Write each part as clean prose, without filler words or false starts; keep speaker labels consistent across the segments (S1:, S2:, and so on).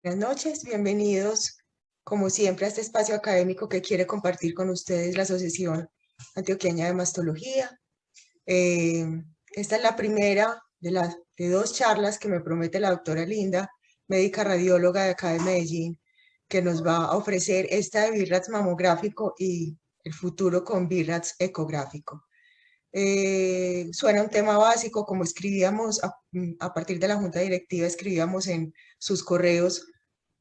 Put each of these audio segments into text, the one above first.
S1: Buenas noches, bienvenidos como siempre a este espacio académico que quiere compartir con ustedes la Asociación Antioqueña de Mastología. Esta es la primera de dos charlas que me promete la doctora Linda, médica radióloga de acá de Medellín, que nos va a ofrecer esta de BIRADS mamográfico y el futuro con BIRADS ecográfico. Suena un tema básico, como escribíamos a partir de la junta directiva, escribíamos en sus correos,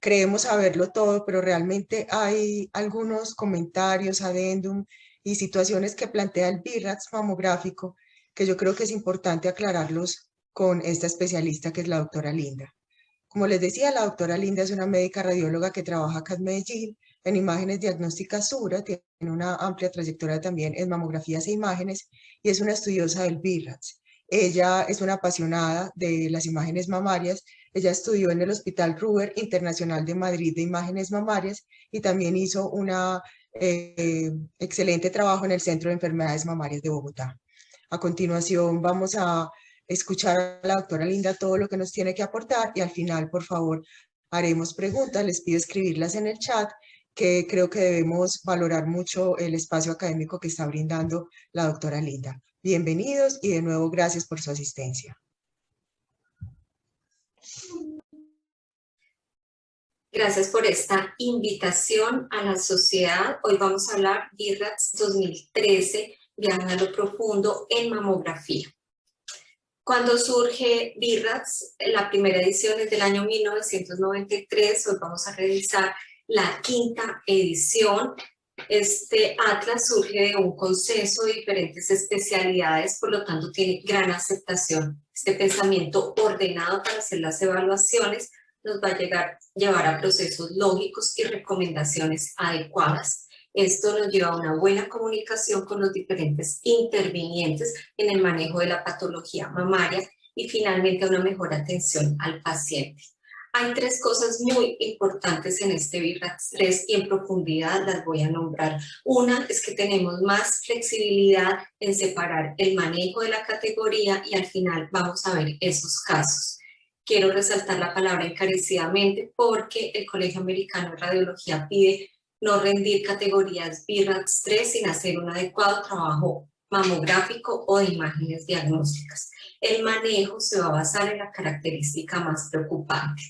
S1: creemos saberlo todo, pero realmente hay algunos comentarios, adendum y situaciones que plantea el BIRADS mamográfico que yo creo que es importante aclararlos con esta especialista que es la doctora Linda. Como les decía, la doctora Linda es una médica radióloga que trabaja acá en Medellín en imágenes diagnósticas Sura, tiene una amplia trayectoria también en mamografías e imágenes y es una estudiosa del BIRADS. Ella es una apasionada de las imágenes mamarias. Ella estudió en el Hospital Ruber Internacional de Madrid de imágenes mamarias y también hizo un excelente trabajo en el Centro de Enfermedades Mamarias de Bogotá. A continuación vamos a escuchar a la doctora Linda todo lo que nos tiene que aportar y al final, por favor, haremos preguntas. Les pido escribirlas en el chat, que creo que debemos valorar mucho el espacio académico que está brindando la doctora Linda. Bienvenidos y de nuevo gracias por su asistencia.
S2: Gracias por esta invitación a la sociedad. Hoy vamos a hablar BIRADS 2013, Viaje a lo Profundo en Mamografía. Cuando surge BIRADS, la primera edición es del año 1993, hoy vamos a revisar la quinta edición. Este atlas surge de un consenso de diferentes especialidades, por lo tanto tiene gran aceptación. Este pensamiento ordenado para hacer las evaluaciones nos va a llevar a procesos lógicos y recomendaciones adecuadas. Esto nos lleva a una buena comunicación con los diferentes intervinientes en el manejo de la patología mamaria y finalmente a una mejor atención al paciente. Hay tres cosas muy importantes en este BIRADS 3 y en profundidad las voy a nombrar. Una es que tenemos más flexibilidad en separar el manejo de la categoría y al final vamos a ver esos casos. Quiero resaltar la palabra encarecidamente porque el Colegio Americano de Radiología pide no rendir categorías BIRADS 3 sin hacer un adecuado trabajo mamográfico o de imágenes diagnósticas. El manejo se va a basar en la característica más preocupante.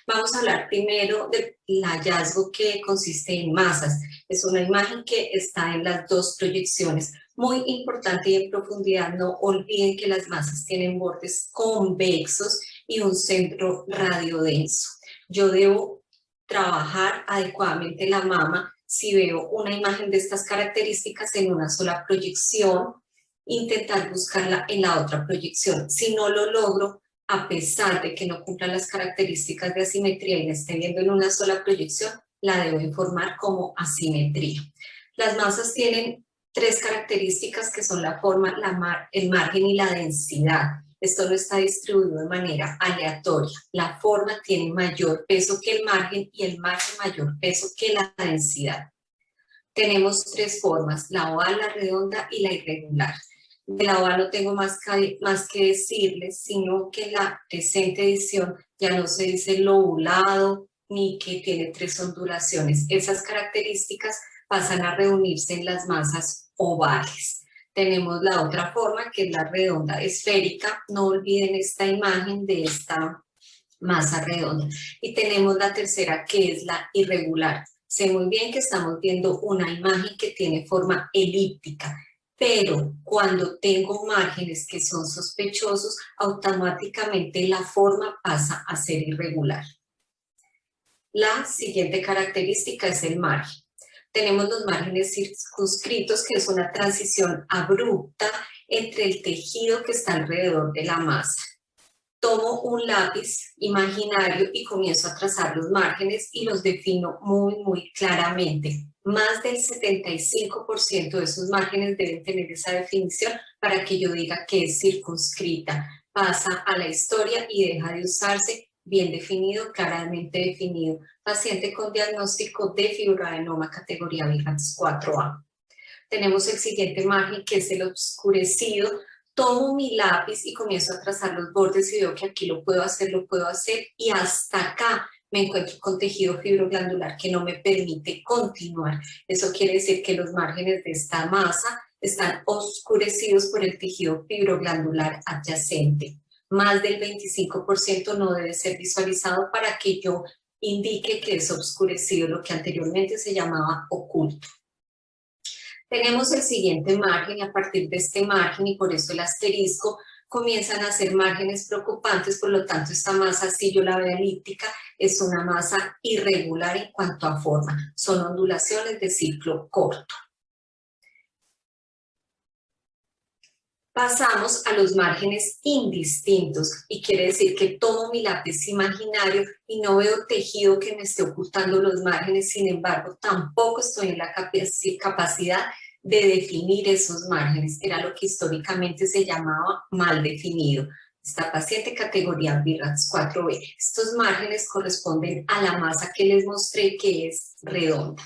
S2: Vamos a hablar primero del hallazgo que consiste en masas. Es una imagen que está en las dos proyecciones. Muy importante y en profundidad, no olviden que las masas tienen bordes convexos y un centro radiodenso. Yo debo trabajar adecuadamente la mama si veo una imagen de estas características en una sola proyección, intentar buscarla en la otra proyección. Si no lo logro, a pesar de que no cumpla las características de asimetría y la esté viendo en una sola proyección, la debo informar como asimetría. Las masas tienen tres características que son la forma, el margen y la densidad. Esto no está distribuido de manera aleatoria. La forma tiene mayor peso que el margen y el margen mayor peso que la densidad. Tenemos tres formas, la oval, la redonda y la irregular. De la oval no tengo más que decirles, sino que en la presente edición ya no se dice lobulado ni que tiene tres ondulaciones. Esas características pasan a reunirse en las masas ovales. Tenemos la otra forma, que es la redonda esférica. No olviden esta imagen de esta masa redonda. Y tenemos la tercera, que es la irregular. Sé muy bien que estamos viendo una imagen que tiene forma elíptica, pero cuando tengo márgenes que son sospechosos, automáticamente la forma pasa a ser irregular. La siguiente característica es el margen. Tenemos los márgenes circunscritos, que es una transición abrupta entre el tejido que está alrededor de la masa. Tomo un lápiz imaginario y comienzo a trazar los márgenes y los defino muy claramente. Más del 75% de esos márgenes deben tener esa definición para que yo diga que es circunscrita. Pasa a la historia y deja de usarse bien definido, claramente definido. Paciente con diagnóstico de fibroadenoma categoría BIRADS 4A. Tenemos el siguiente margen, que es el oscurecido. Tomo mi lápiz y comienzo a trazar los bordes y veo que aquí lo puedo hacer y hasta acá me encuentro con tejido fibroglandular que no me permite continuar. Eso quiere decir que los márgenes de esta masa están oscurecidos por el tejido fibroglandular adyacente. Más del 25% no debe ser visualizado para que yo indique que es oscurecido, lo que anteriormente se llamaba oculto. Tenemos el siguiente margen y a partir de este margen, y por eso el asterisco, comienzan a ser márgenes preocupantes, por lo tanto esta masa, si yo la veo elíptica, es una masa irregular en cuanto a forma, son ondulaciones de ciclo corto. Pasamos a los márgenes indistintos y quiere decir que tomo mi lápiz imaginario y no veo tejido que me esté ocultando los márgenes, sin embargo tampoco estoy en la capacidad de definir esos márgenes, era lo que históricamente se llamaba mal definido. Esta paciente categoría BIRADS 4B. Estos márgenes corresponden a la masa que les mostré que es redonda.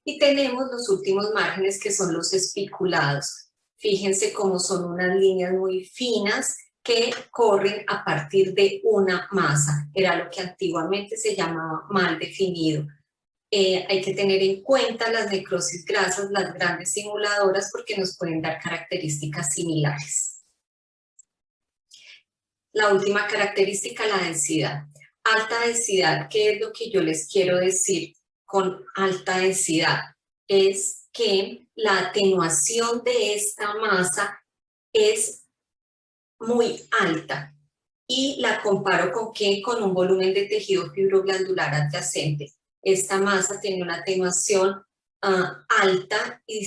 S2: Y tenemos los últimos márgenes que son los espiculados. Fíjense cómo son unas líneas muy finas que corren a partir de una masa. Era lo que antiguamente se llamaba mal definido. Hay que tener en cuenta las necrosis grasas, las grandes simuladoras, porque nos pueden dar características similares. La última característica, la densidad. Alta densidad, ¿qué es lo que yo les quiero decir con alta densidad? Es que la atenuación de esta masa es muy alta. Y la comparo con ¿qué? Con un volumen de tejido fibroglandular adyacente. Esta masa tiene una atenuación alta y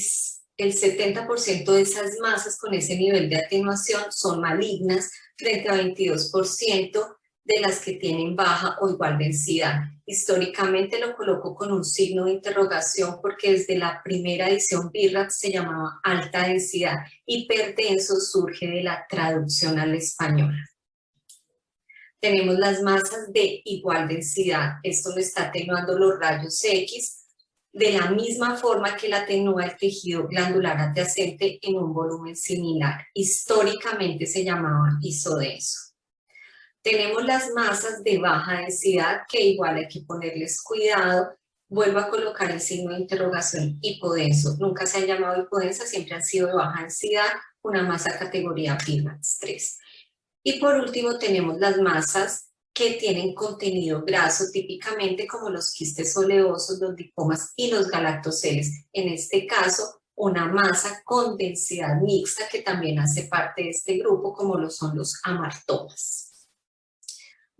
S2: el 70% de esas masas con ese nivel de atenuación son malignas frente a 22% de las que tienen baja o igual densidad. Históricamente lo coloco con un signo de interrogación porque desde la primera edición BIRADS se llamaba alta densidad. Hiperdenso surge de la traducción al español. Tenemos las masas de igual densidad. Esto me está atenuando los rayos X de la misma forma que la atenúa el tejido glandular adyacente en un volumen similar. Históricamente se llamaba isodenso. Tenemos las masas de baja densidad que igual hay que ponerles cuidado. Vuelvo a colocar el signo de interrogación hipodenso. Nunca se han llamado hipodensa, siempre han sido de baja densidad, una masa categoría BIRADS 3. Y por último tenemos las masas que tienen contenido graso, típicamente como los quistes oleosos, los lipomas y los galactoceles. En este caso, una masa con densidad mixta que también hace parte de este grupo, como lo son los amartomas.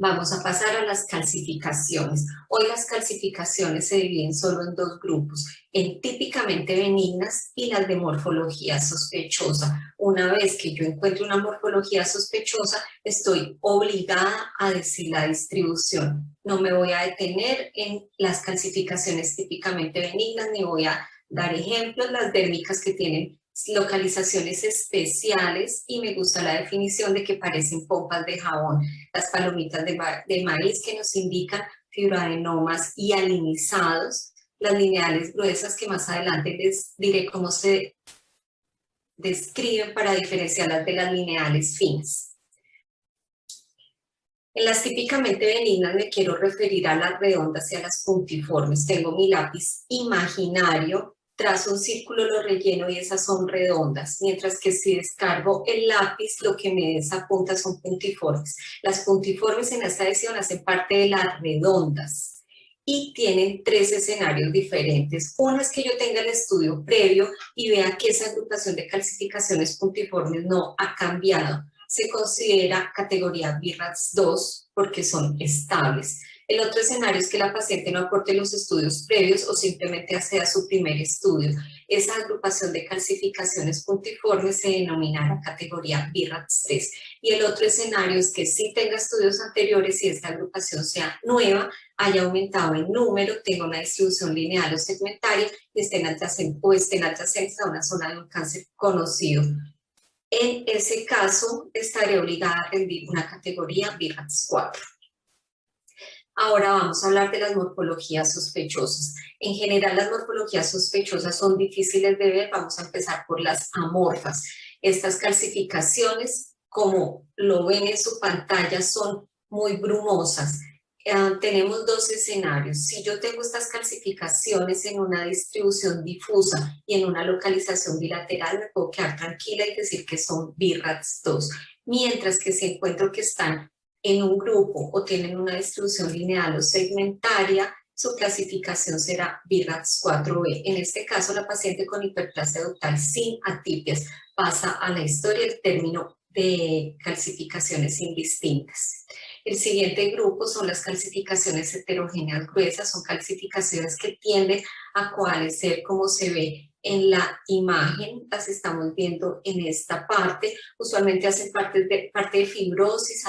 S2: Vamos a pasar a las calcificaciones. Hoy las calcificaciones se dividen solo en dos grupos, en típicamente benignas y las de morfología sospechosa. Una vez que yo encuentro una morfología sospechosa, estoy obligada a decir la distribución. No me voy a detener en las calcificaciones típicamente benignas, ni voy a dar ejemplos, las dérmicas que tienen localizaciones especiales, y me gusta la definición de que parecen pompas de jabón, las palomitas de maíz que nos indican fibroadenomas y alinizados, las lineales gruesas que más adelante les diré cómo se describen para diferenciarlas de las lineales finas. En las típicamente benignas me quiero referir a las redondas y a las puntiformes. Tengo mi lápiz imaginario, trazo un círculo, lo relleno y esas son redondas, mientras que si descargo el lápiz, lo que me desapunta son puntiformes. Las puntiformes en esta edición hacen parte de las redondas y tienen tres escenarios diferentes. Uno es que yo tenga el estudio previo y vea que esa agrupación de calcificaciones puntiformes no ha cambiado. Se considera categoría BIRADS 2 porque son estables. El otro escenario es que la paciente no aporte los estudios previos o simplemente acceda a su primer estudio. Esa agrupación de calcificaciones puntiformes se denomina la categoría BIRADS 3. Y el otro escenario es que sí tenga estudios anteriores y esta agrupación sea nueva, haya aumentado en número, tenga una distribución lineal o segmentaria y estén adyacentes a una zona de un cáncer conocido. En ese caso, estaré obligada a rendir una categoría BIRADS 4. Ahora vamos a hablar de las morfologías sospechosas. En general, las morfologías sospechosas son difíciles de ver. Vamos a empezar por las amorfas. Estas calcificaciones, como lo ven en su pantalla, son muy brumosas. tenemos dos escenarios. Si yo tengo estas calcificaciones en una distribución difusa y en una localización bilateral, me puedo quedar tranquila y decir que son BIRATS 2. Mientras que si encuentro que están en un grupo o tienen una distribución lineal o segmentaria, su clasificación será BIRATS 4B. En este caso, la paciente con hiperplasia ductal sin atipias pasa a la historia el término de calcificaciones indistintas. El siguiente grupo son las calcificaciones heterogéneas gruesas, son calcificaciones que tienden a coalescer como se ve en la imagen, las estamos viendo en esta parte, usualmente hacen parte de fibrosis,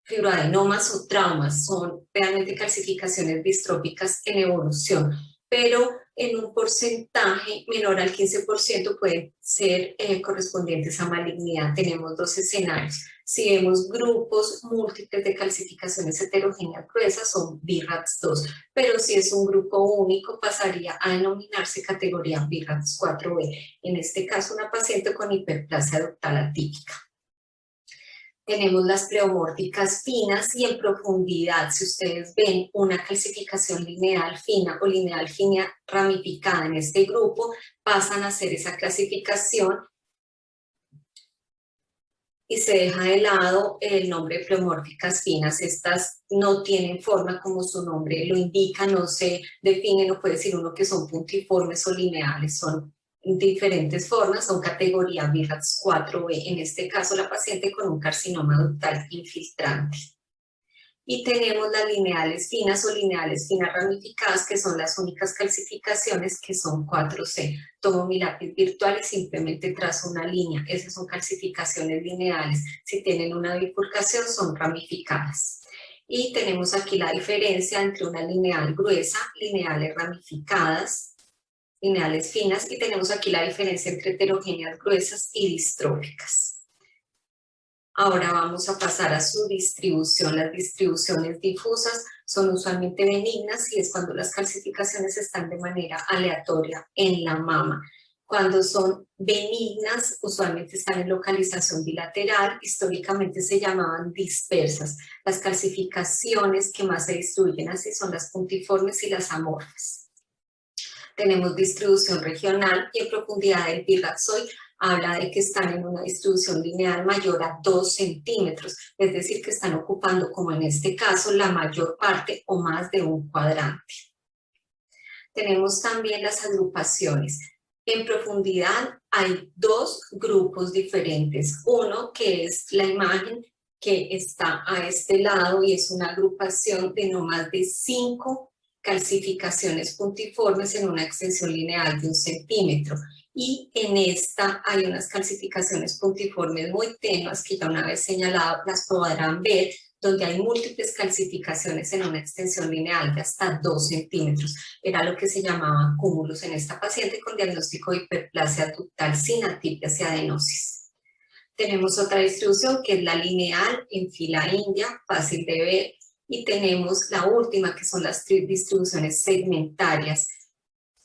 S2: fibroadenomas o traumas, son realmente calcificaciones distróficas en evolución, pero en un porcentaje menor al 15% pueden ser correspondientes a malignidad. Tenemos dos escenarios. Si vemos grupos múltiples de calcificaciones heterogéneas gruesas, son BIRATS 2, pero si es un grupo único, pasaría a denominarse categoría BIRATS 4B. En este caso, una paciente con hiperplasia ductal atípica. Tenemos las pleomórficas finas y en profundidad, si ustedes ven una calcificación lineal fina o lineal fina ramificada en este grupo, pasan a hacer esa clasificación y se deja de lado el nombre de pleomórficas finas. Estas no tienen forma como su nombre lo indica, no se define, no puede decir uno que son puntiformes o lineales, son diferentes formas, son categoría BIRATS 4B, en este caso la paciente con un carcinoma ductal infiltrante. Y tenemos las lineales finas o lineales finas ramificadas, que son las únicas calcificaciones, que son 4C. Tomo mi lápiz virtual y simplemente trazo una línea. Esas son calcificaciones lineales. Si tienen una bifurcación, son ramificadas. Y tenemos aquí la diferencia entre una lineal gruesa, lineales ramificadas, lineales finas, y tenemos aquí la diferencia entre heterogéneas gruesas y distróficas. Ahora vamos a pasar a su distribución. Las distribuciones difusas son usualmente benignas y es cuando las calcificaciones están de manera aleatoria en la mama. Cuando son benignas, usualmente están en localización bilateral, históricamente se llamaban dispersas. Las calcificaciones que más se distribuyen así son las puntiformes y las amorfas. Tenemos distribución regional y en profundidad del BIRATS hoy habla de que están en una distribución lineal mayor a 2 centímetros, es decir, que están ocupando, como en este caso, la mayor parte o más de un cuadrante. Tenemos también las agrupaciones. En profundidad hay dos grupos diferentes. Uno que es la imagen que está a este lado y es una agrupación de no más de 5 calcificaciones puntiformes en una extensión lineal de 1 centímetro. Y en esta hay unas calcificaciones puntiformes muy tenues que ya una vez señalado las podrán ver, donde hay múltiples calcificaciones en una extensión lineal de hasta 2 centímetros. Era lo que se llamaba cúmulos en esta paciente con diagnóstico de hiperplasia ductal sin atipias y adenosis. Tenemos otra distribución que es la lineal en fila india, fácil de ver, y tenemos la última que son las distribuciones segmentarias.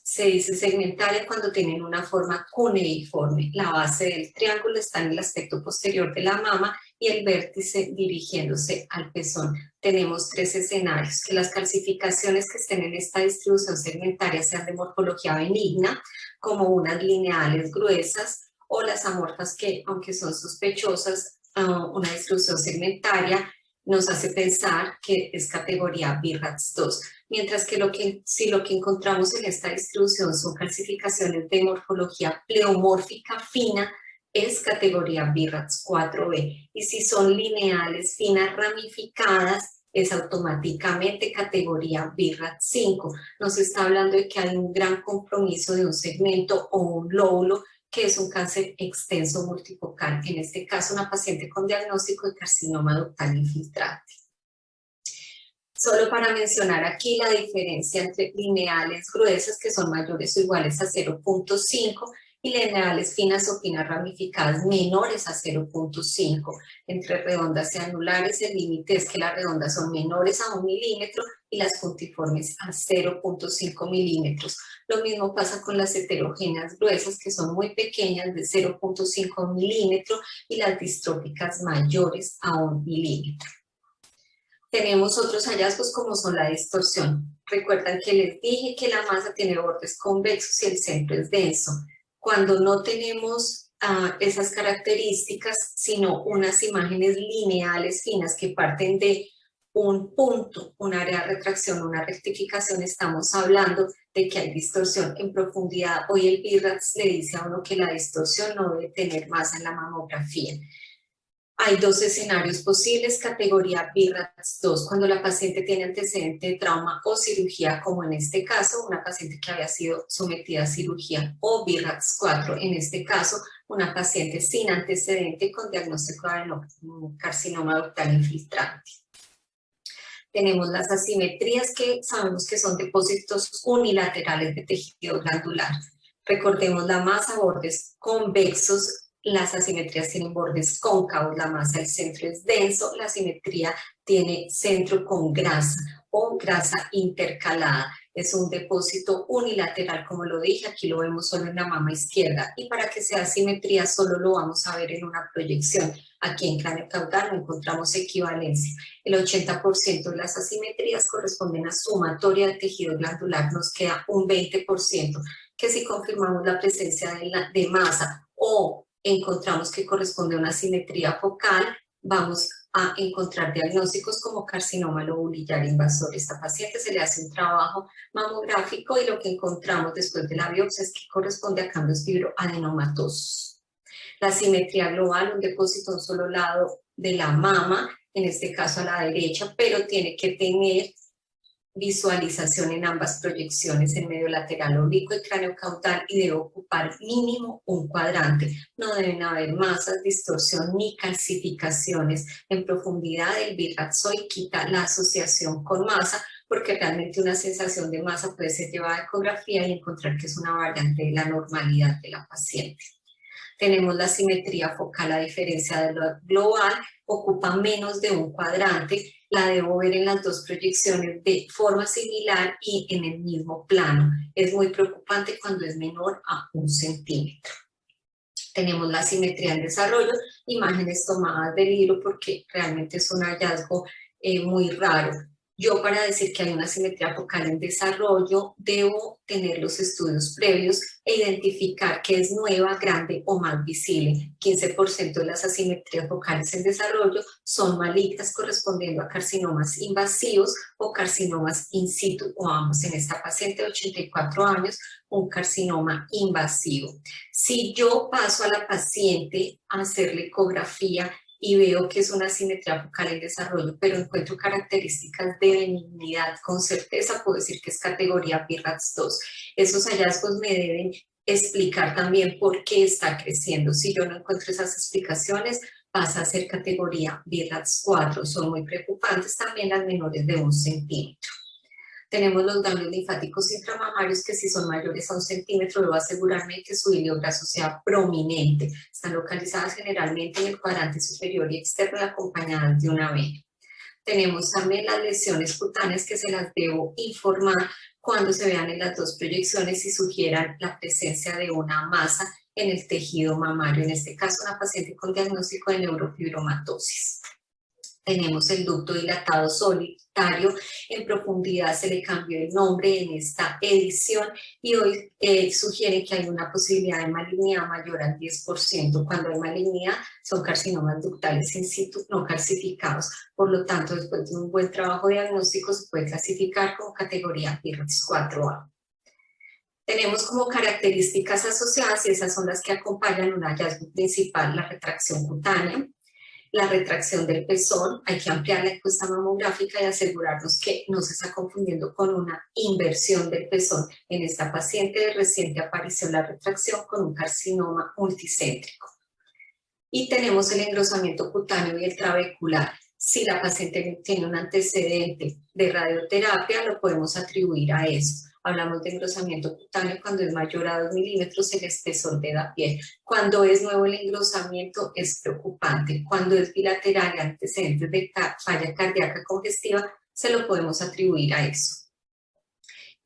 S2: Se dice segmentaria cuando tienen una forma cuneiforme. La base del triángulo está en el aspecto posterior de la mama y el vértice dirigiéndose al pezón. Tenemos 3 escenarios: que las calcificaciones que estén en esta distribución segmentaria sean de morfología benigna, como unas lineales gruesas, o las amorfas que, aunque son sospechosas, una distribución segmentaria nos hace pensar que es categoría BIRATS 2. Mientras que si lo que encontramos en esta distribución son calcificaciones de morfología pleomórfica fina, es categoría BIRATS 4B. Y si son lineales finas ramificadas, es automáticamente categoría BIRATS 5. Nos está hablando de que hay un gran compromiso de un segmento o un lóbulo, que es un cáncer extenso multifocal, en este caso una paciente con diagnóstico de carcinoma ductal infiltrante. Solo para mencionar aquí la diferencia entre lineales gruesas, que son mayores o iguales a 0.5, y lineales finas o finas ramificadas menores a 0.5. Entre redondas y anulares, el límite es que las redondas son menores a 1 milímetro y las puntiformes a 0.5 milímetros. Lo mismo pasa con las heterogéneas gruesas, que son muy pequeñas, de 0.5 milímetro, y las distróficas mayores a 1 milímetro. Tenemos otros hallazgos como son la distorsión. Recuerdan que les dije que la masa tiene bordes convexos y el centro es denso. Cuando no tenemos esas características, sino unas imágenes lineales finas que parten de un punto, un área de retracción, una rectificación, estamos hablando de que hay distorsión en profundidad. Hoy el BIRATS le dice a uno que la distorsión no debe tener masa en la mamografía. Hay dos escenarios posibles, categoría BIRATS 2, cuando la paciente tiene antecedente de trauma o cirugía, como en este caso, una paciente que había sido sometida a cirugía, o BIRATS 4, en este caso, una paciente sin antecedente con diagnóstico de carcinoma ductal infiltrante. Tenemos las asimetrías que sabemos que son depósitos unilaterales de tejido glandular. Recordemos la masa, bordes convexos, las asimetrías tienen bordes cóncavos, la masa del centro es denso, la asimetría tiene centro con grasa o grasa intercalada. Es un depósito unilateral, como lo dije, aquí lo vemos solo en la mama izquierda, y para que sea asimetría solo lo vamos a ver en una proyección. Aquí en cráneo caudal no encontramos equivalencia. El 80% de las asimetrías corresponden a sumatoria de tejido glandular, nos queda un 20%, que si confirmamos la presencia de masa o encontramos que corresponde a una asimetría focal, vamos a encontrar diagnósticos como carcinoma lobulillar invasor. Esta paciente se le hace un trabajo mamográfico y lo que encontramos después de la biopsia es que corresponde a cambios fibroadenomatosos. La simetría global, un depósito a un solo lado de la mama, en este caso a la derecha, pero tiene que tener visualización en ambas proyecciones, en medio lateral oblicuo y cráneo caudal, y debe ocupar mínimo un cuadrante. No deben haber masas, distorsión ni calcificaciones. En profundidad, el BIRATS hoy quita la asociación con masa, porque realmente una sensación de masa puede ser llevada a ecografía y encontrar que es una variante de la normalidad de la paciente. Tenemos la simetría focal, a diferencia de la global, ocupa menos de un cuadrante. La debo ver en las dos proyecciones de forma similar y en el mismo plano. Es muy preocupante cuando es menor a 1 centímetro. Tenemos la simetría en desarrollo, imágenes tomadas del hilo porque realmente es un hallazgo muy raro. Yo, para decir que hay una simetría focal en desarrollo, debo tener los estudios previos e identificar que es nueva, grande o más visible. 15% de las asimetrías focales en desarrollo son malignas, correspondiendo a carcinomas invasivos o carcinomas in situ, o ambos. En esta paciente de 84 años, un carcinoma invasivo. Si yo paso a la paciente a hacerle ecografía y veo que es una asimetría focal en desarrollo, pero encuentro características de benignidad, con certeza puedo decir que es categoría BIRATS 2. Esos hallazgos me deben explicar también por qué está creciendo. Si yo no encuentro esas explicaciones, pasa a ser categoría BIRATS 4. Son muy preocupantes también las menores de 1 centímetro. Tenemos los ganglios linfáticos intramamarios, que si son mayores a 1 centímetro, debo asegurarme que su hilo graso sea prominente. Están localizadas generalmente en el cuadrante superior y externo y acompañadas de una vena. Tenemos también las lesiones cutáneas, que se las debo informar cuando se vean en las dos proyecciones y sugieran la presencia de una masa en el tejido mamario. En este caso, una paciente con diagnóstico de neurofibromatosis. Tenemos el ducto dilatado solitario, en profundidad se le cambió el nombre en esta edición y hoy sugiere que hay una posibilidad de malignidad mayor al 10%. Cuando hay malignidad son carcinomas ductales in situ no calcificados. Por lo tanto, después de un buen trabajo diagnóstico se puede clasificar como categoría BIRATS 4A. Tenemos como características asociadas, y esas son las que acompañan un hallazgo principal, la retracción cutánea, la retracción del pezón. Hay que ampliar la encuesta mamográfica y asegurarnos que no se está confundiendo con una inversión del pezón. En esta paciente de reciente aparición la retracción con un carcinoma multicéntrico. Y tenemos el engrosamiento cutáneo y el trabecular. Si la paciente tiene un antecedente de radioterapia, lo podemos atribuir a eso. Hablamos de engrosamiento cutáneo cuando es mayor a 2 milímetros el espesor de la piel. Cuando es nuevo el engrosamiento es preocupante. Cuando es bilateral y antecedentes de falla cardíaca congestiva, se lo podemos atribuir a eso.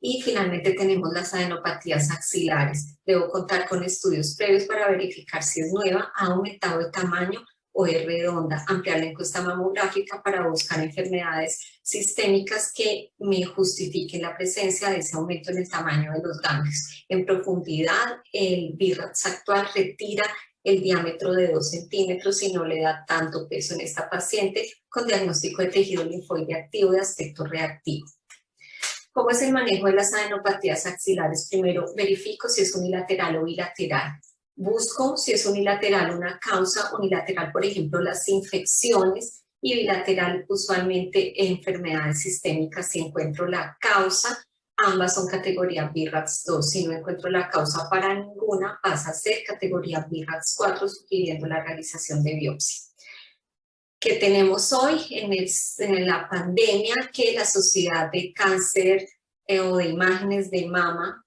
S2: Y finalmente tenemos las adenopatías axilares. Debo contar con estudios previos para verificar si es nueva, ha aumentado de tamaño o es redonda. Ampliar la encuesta mamográfica para buscar enfermedades sistémicas que me justifiquen la presencia de ese aumento en el tamaño de los ganglios. En profundidad, el BIRATS actual retira el diámetro de 2 centímetros y no le da tanto peso en esta paciente con diagnóstico de tejido linfoide activo de aspecto reactivo. ¿Cómo es el manejo de las adenopatías axilares? Primero, verifico si es unilateral o bilateral. Busco si es unilateral una causa, unilateral, por ejemplo, las infecciones, y bilateral, usualmente enfermedades sistémicas. Si encuentro la causa, ambas son categoría BIRATS 2. Si no encuentro la causa para ninguna, pasa a ser categoría BIRATS 4, sugiriendo la realización de biopsia. ¿Qué tenemos hoy en la pandemia? Que la Sociedad de Cáncer o de Imágenes de Mama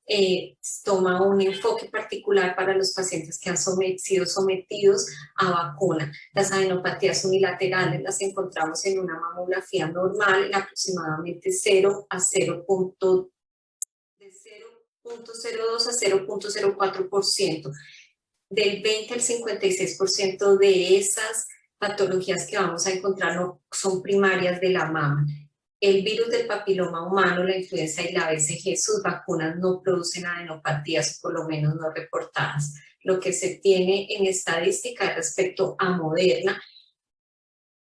S2: toma un enfoque particular para los pacientes que han sido sometidos a vacuna. Las adenopatías unilaterales las encontramos en una mamografía normal en aproximadamente 0 a 0.02 a 0.04%. Del 20 al 56% de esas patologías que vamos a encontrar no son primarias de la mama. El virus del papiloma humano, la influenza y la BCG, sus vacunas no producen adenopatías, por lo menos no reportadas. Lo que se tiene en estadística respecto a Moderna,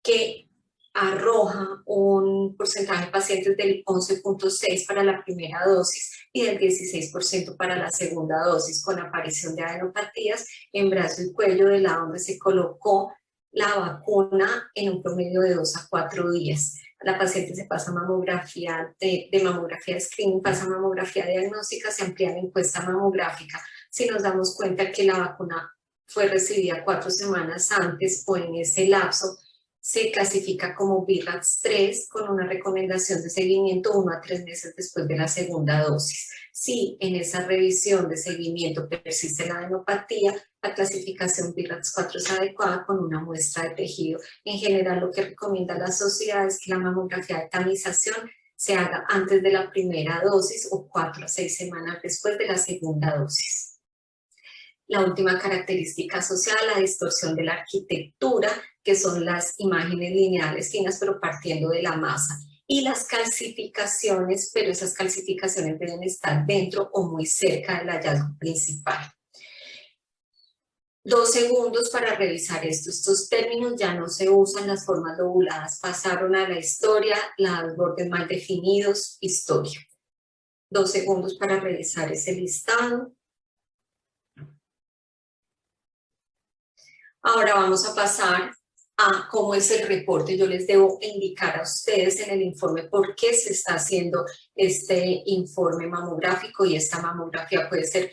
S2: que arroja un porcentaje de pacientes del 11.6% para la primera dosis y del 16% para la segunda dosis, con aparición de adenopatías en brazo y cuello del lado donde se colocó la vacuna en un promedio de 2 a 4 días. La paciente se pasa mamografía de mamografía de screening, pasa mamografía diagnóstica, se amplía la encuesta mamográfica. Si nos damos cuenta que la vacuna fue recibida 4 semanas antes o en ese lapso, se clasifica como BIRATS 3 con una recomendación de seguimiento 1 a 3 meses después de la segunda dosis. Si en esa revisión de seguimiento persiste la adenopatía, la clasificación BIRATS 4 es adecuada con una muestra de tejido. En general, lo que recomienda la sociedad es que la mamografía de tamización se haga antes de la primera dosis o 4 a 6 semanas después de la segunda dosis. La última característica asociada a la distorsión de la arquitectura, que son las imágenes lineales finas pero partiendo de la masa, y las calcificaciones, pero esas calcificaciones deben estar dentro o muy cerca del hallazgo principal. 2 segundos para revisar esto. Estos términos ya no se usan, las formas lobuladas pasaron a la historia, los bordes mal definidos, historia. 2 segundos para revisar ese listado. Ahora vamos a pasar a cómo es el reporte. Yo les debo indicar a ustedes en el informe por qué se está haciendo este informe mamográfico, y esta mamografía puede ser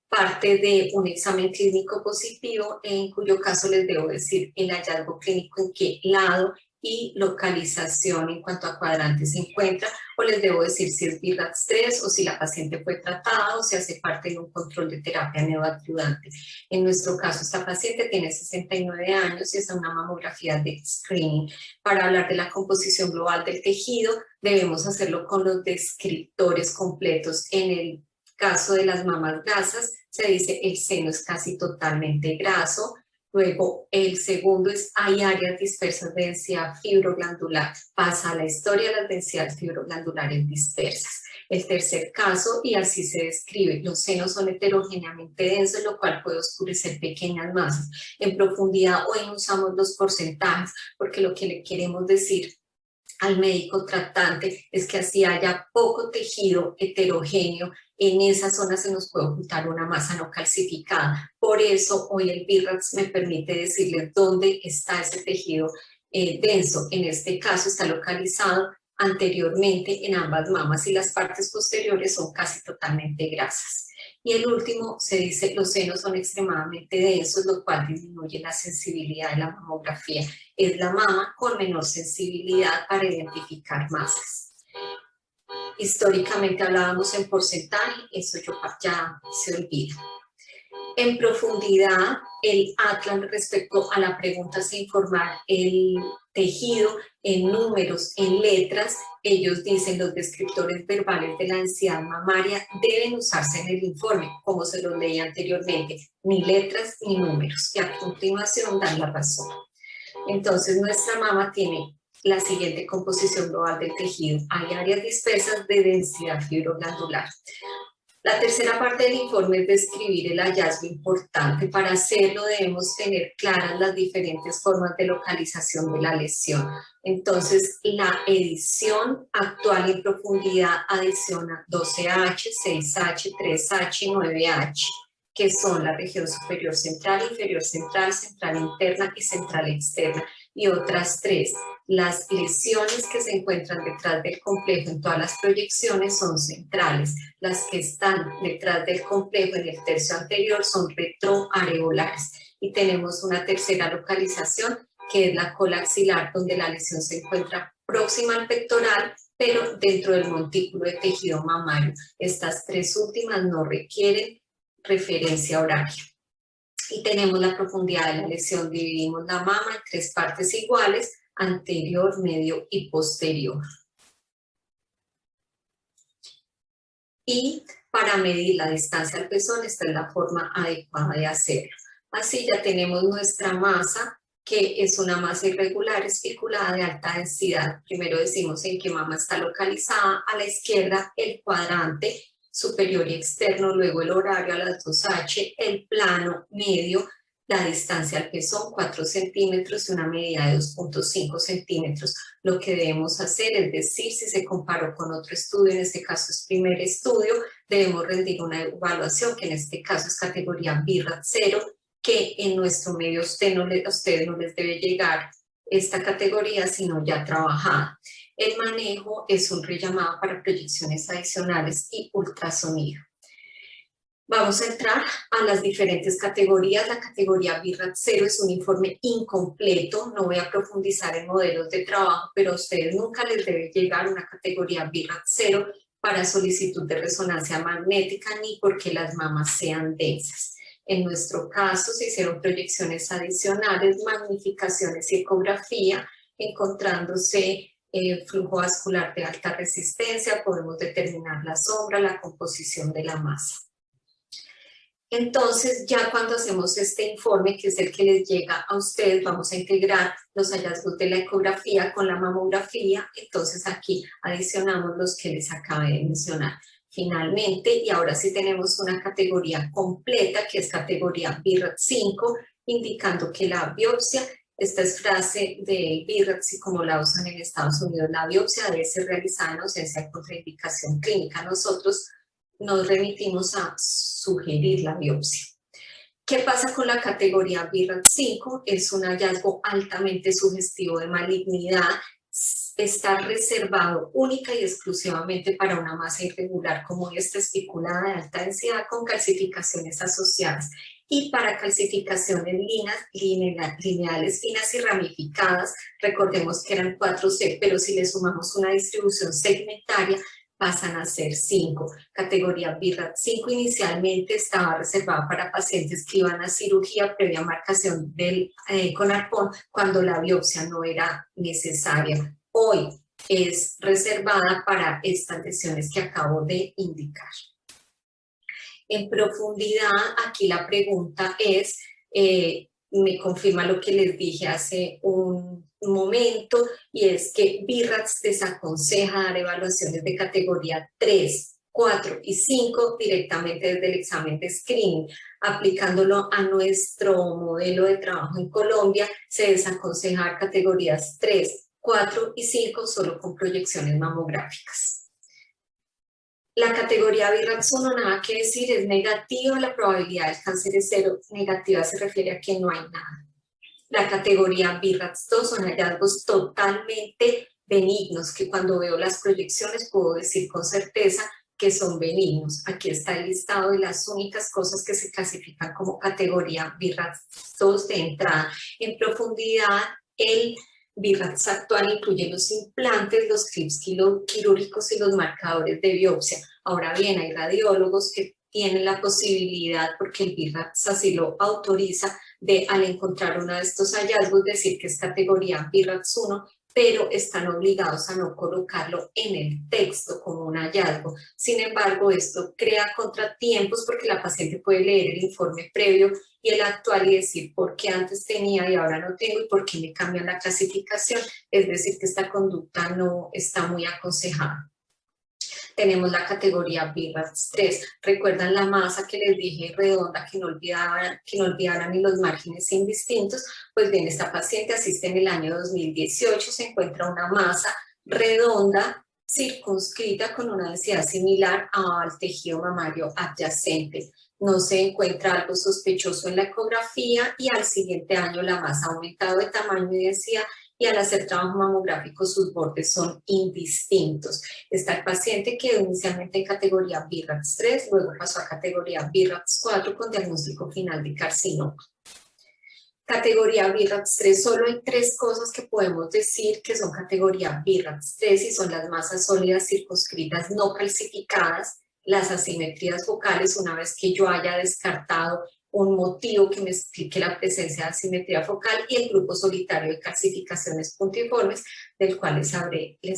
S2: parte de un examen clínico positivo, en cuyo caso les debo decir el hallazgo clínico en qué lado y localización en cuanto a cuadrante se encuentra, o les debo decir si es BIRATS 3 o si la paciente fue tratada o si hace parte de un control de terapia neoadjuvante. En nuestro caso, esta paciente tiene 69 años y es una mamografía de screening. Para hablar de la composición global del tejido, debemos hacerlo con los descriptores completos. En el caso de las mamas grasas, se dice el seno es casi totalmente graso. Luego, el segundo es hay áreas dispersas de densidad fibroglandular. Pasa a la historia las densidades fibroglandulares dispersas. El tercer caso, y así se describe, los senos son heterogéneamente densos, lo cual puede oscurecer pequeñas masas. En profundidad, hoy no usamos los porcentajes, porque lo que le queremos decir al médico tratante es que así haya poco tejido heterogéneo, en esa zona se nos puede ocultar una masa no calcificada. Por eso hoy el BIRATS me permite decirles dónde está ese tejido denso. En este caso está localizado anteriormente en ambas mamas y las partes posteriores son casi totalmente grasas. Y el último se dice los senos son extremadamente densos, lo cual disminuye la sensibilidad de la mamografía. Es la mama con menor sensibilidad para identificar masas. Históricamente hablábamos en porcentaje, eso ya se olvida. En profundidad, el Atlas respecto a la pregunta se informar el tejido en números, en letras. Ellos dicen los descriptores verbales de la densidad mamaria deben usarse en el informe, como se los leí anteriormente, ni letras ni números. Y a continuación dan la razón. Entonces nuestra mama tiene la siguiente composición global del tejido. Hay áreas dispersas de densidad fibroglandular. La tercera parte del informe es describir el hallazgo importante. Para hacerlo debemos tener claras las diferentes formas de localización de la lesión. Entonces, la edición actual en profundidad adiciona 12H, 6H, 3H y 9H, que son la región superior central, inferior central, central interna y central externa, y otras tres. Las lesiones que se encuentran detrás del complejo en todas las proyecciones son centrales. Las que están detrás del complejo en el tercio anterior son retroareolares. Y tenemos una tercera localización, que es la cola axilar, donde la lesión se encuentra próxima al pectoral, pero dentro del montículo de tejido mamario. Estas tres últimas no requieren referencia horaria. Y tenemos la profundidad de la lesión. Dividimos la mama en tres partes iguales: anterior, medio y posterior. Y para medir la distancia al pezón, esta es la forma adecuada de hacerlo. Así ya tenemos nuestra masa, que es una masa irregular especulada de alta densidad. Primero decimos en qué mama está localizada. A la izquierda el cuadrante superior y externo, luego el horario a las 2H, el plano medio, la distancia al pezón 4 centímetros y una medida de 2.5 centímetros. Lo que debemos hacer es decir, si se comparó con otro estudio, en este caso es primer estudio, debemos rendir una evaluación, que en este caso es categoría BIRAT 0, que en nuestro medio a ustedes no les debe llegar esta categoría, sino ya trabajada. El manejo es un rellamado para proyecciones adicionales y ultrasonido. Vamos a entrar a las diferentes categorías. La categoría BIRAT 0 es un informe incompleto. No voy a profundizar en modelos de trabajo, pero a ustedes nunca les debe llegar una categoría BIRAT 0 para solicitud de resonancia magnética, ni porque las mamas sean densas. En nuestro caso se hicieron proyecciones adicionales, magnificaciones y ecografía, encontrándose flujo vascular de alta resistencia. Podemos determinar la sombra, la composición de la masa. Entonces, ya cuando hacemos este informe, que es el que les llega a ustedes, vamos a integrar los hallazgos de la ecografía con la mamografía. Entonces aquí adicionamos los que les acabé de mencionar. Finalmente, y ahora sí tenemos una categoría completa, que es categoría BIRAT 5, indicando que la biopsia, esta es frase de BIRAT, como la usan en Estados Unidos, la biopsia debe ser realizada en ausencia de contraindicación clínica. Nosotros nos remitimos a sugerir la biopsia. ¿Qué pasa con la categoría BIRAT 5? Es un hallazgo altamente sugestivo de malignidad. Está reservado única y exclusivamente para una masa irregular como esta, especulada de alta densidad con calcificaciones asociadas, y para calcificaciones lineales, finas y ramificadas. Recordemos que eran 4C, pero si le sumamos una distribución segmentaria, pasan a ser 5. Categoría BIRAT 5 inicialmente estaba reservada para pacientes que iban a cirugía previa marcación con arpón, cuando la biopsia no era necesaria. Hoy es reservada para estas lesiones que acabo de indicar. En profundidad, aquí la pregunta es, me confirma lo que les dije hace un momento, y es que BIRAT desaconseja dar evaluaciones de categoría 3, 4 y 5 directamente desde el examen de screening. Aplicándolo a nuestro modelo de trabajo en Colombia, se desaconseja categorías 3, 4 y 5 solo con proyecciones mamográficas. La categoría BIRAT 1, nada que decir, es negativa. La probabilidad del cáncer es 0. Negativa se refiere a que no hay nada. La categoría BIRAT 2 son hallazgos totalmente benignos, que cuando veo las proyecciones puedo decir con certeza que son benignos. Aquí está el listado de las únicas cosas que se clasifican como categoría BIRAT 2 de entrada. En profundidad, el BIRAT actual incluye los implantes, los clips quirúrgicos y los marcadores de biopsia. Ahora bien, hay radiólogos que tienen la posibilidad, porque el BIRAT así lo autoriza, de al encontrar uno de estos hallazgos decir que es categoría BIRAT 1 pero están obligados a no colocarlo en el texto como un hallazgo. Sin embargo, esto crea contratiempos porque la paciente puede leer el informe previo y el actual y decir por qué antes tenía y ahora no tengo y por qué me cambian la clasificación, es decir, que esta conducta no está muy aconsejada. Tenemos la categoría BIRATS 3. ¿Recuerdan la masa que les dije redonda que no olvidaran ni los márgenes indistintos? Pues bien, esta paciente asiste en el año 2018, se encuentra una masa redonda circunscrita con una densidad similar al tejido mamario adyacente. No se encuentra algo sospechoso en la ecografía y al siguiente año la masa ha aumentado de tamaño y densidad y al hacer trabajo mamográfico sus bordes son indistintos. Está el paciente que inicialmente en categoría BIRATS 3, luego pasó a categoría BIRATS 4 con diagnóstico final de carcinoma. Categoría BIRATS 3, solo hay 3 cosas que podemos decir que son categoría BIRATS 3 y son las masas sólidas circunscritas no calcificadas, las asimetrías focales, una vez que yo haya descartado un motivo que me explique la presencia de asimetría focal, y el grupo solitario de calcificaciones puntiformes, del cual les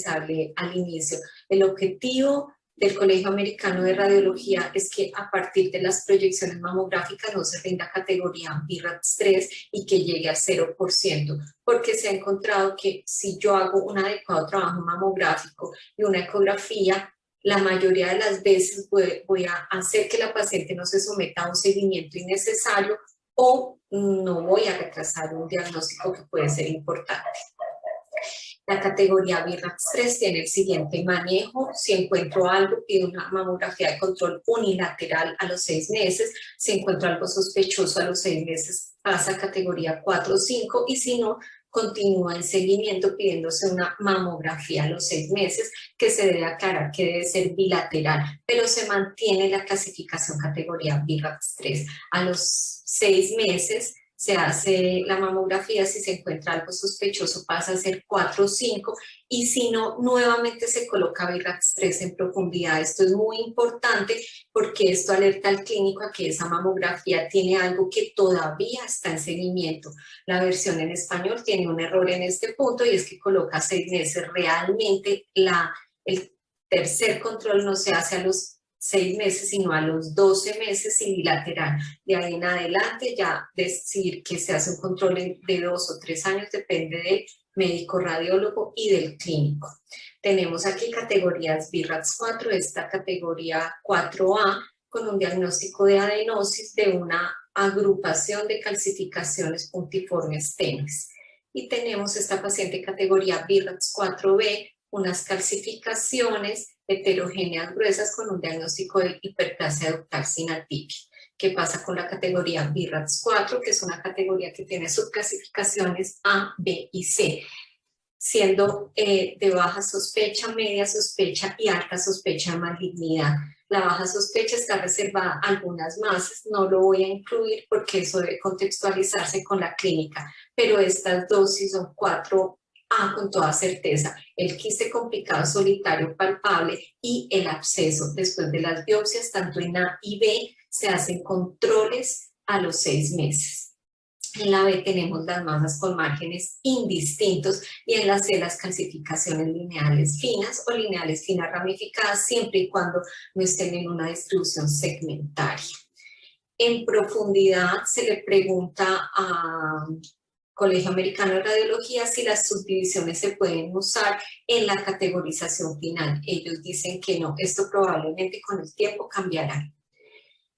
S2: hablé al inicio. El objetivo del Colegio Americano de Radiología es que a partir de las proyecciones mamográficas no se rinda categoría BIRATS 3 y que llegue al 0%, porque se ha encontrado que si yo hago un adecuado trabajo mamográfico y una ecografía, la mayoría de las veces voy a hacer que la paciente no se someta a un seguimiento innecesario o no voy a retrasar un diagnóstico que puede ser importante. La categoría BIRATS 3 tiene el siguiente manejo: si encuentro algo, pido una mamografía de control unilateral a los 6 meses, si encuentro algo sospechoso a los 6 meses pasa a categoría 4 o 5 y si no, continúa en seguimiento pidiéndose una mamografía a los 6 meses, que se debe aclarar que debe ser bilateral, pero se mantiene la clasificación categoría BIRATS 3. A los 6 meses se hace la mamografía, si se encuentra algo sospechoso pasa a ser 4 o 5 y si no, nuevamente se coloca BIRATS 3 en profundidad. Esto es muy importante porque esto alerta al clínico a que esa mamografía tiene algo que todavía está en seguimiento. La versión en español tiene un error en este punto y es que coloca 6 meses. Realmente el tercer control no se hace a los 6 meses, sino a los 12 meses y bilateral. De ahí en adelante ya decir que se hace un control de 2 o 3 años depende del médico radiólogo y del clínico. Tenemos aquí categorías BIRATS 4, esta categoría 4A con un diagnóstico de adenosis de una agrupación de calcificaciones puntiformes tenues. Y tenemos esta paciente categoría BIRATS 4B, unas calcificaciones heterogéneas gruesas con un diagnóstico de hiperplasia ductal sin atípica. ¿Qué pasa con la categoría BIRATS 4? Que es una categoría que tiene subclasificaciones A, B y C, siendo de baja sospecha, media sospecha y alta sospecha de malignidad. La baja sospecha está reservada a algunas masas, no lo voy a incluir porque eso debe contextualizarse con la clínica, pero estas dosis son 4A con toda certeza: el quiste complicado solitario palpable y el absceso. Después de las biopsias, tanto en A y B, se hacen controles a los 6 meses. En la B tenemos las masas con márgenes indistintos y en la C las calcificaciones lineales finas o lineales finas ramificadas, siempre y cuando no estén en una distribución segmentaria. En profundidad se le pregunta a Colegio Americano de Radiología si las subdivisiones se pueden usar en la categorización final. Ellos dicen que no, esto probablemente con el tiempo cambiará.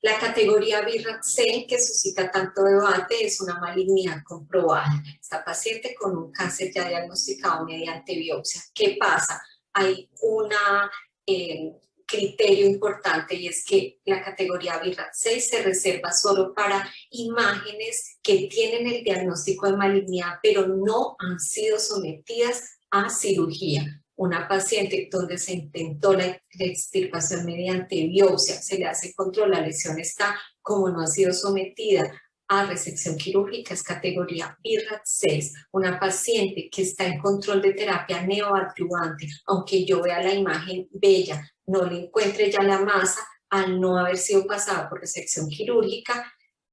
S2: La categoría BIRATS C, que suscita tanto debate, es una malignidad comprobada. Esta paciente con un cáncer ya diagnosticado mediante biopsia. ¿Qué pasa? Hay un criterio importante y es que la categoría BIRATS C se reserva solo para imágenes que tienen el diagnóstico de malignidad, pero no han sido sometidas a cirugía. Una paciente donde se intentó la extirpación mediante biopsia, se le hace control, la lesión está, como no ha sido sometida a resección quirúrgica, es categoría BIRATS 6. Una paciente que está en control de terapia neoadyuvante, aunque yo vea la imagen bella, no le encuentre ya la masa, al no haber sido pasada por resección quirúrgica,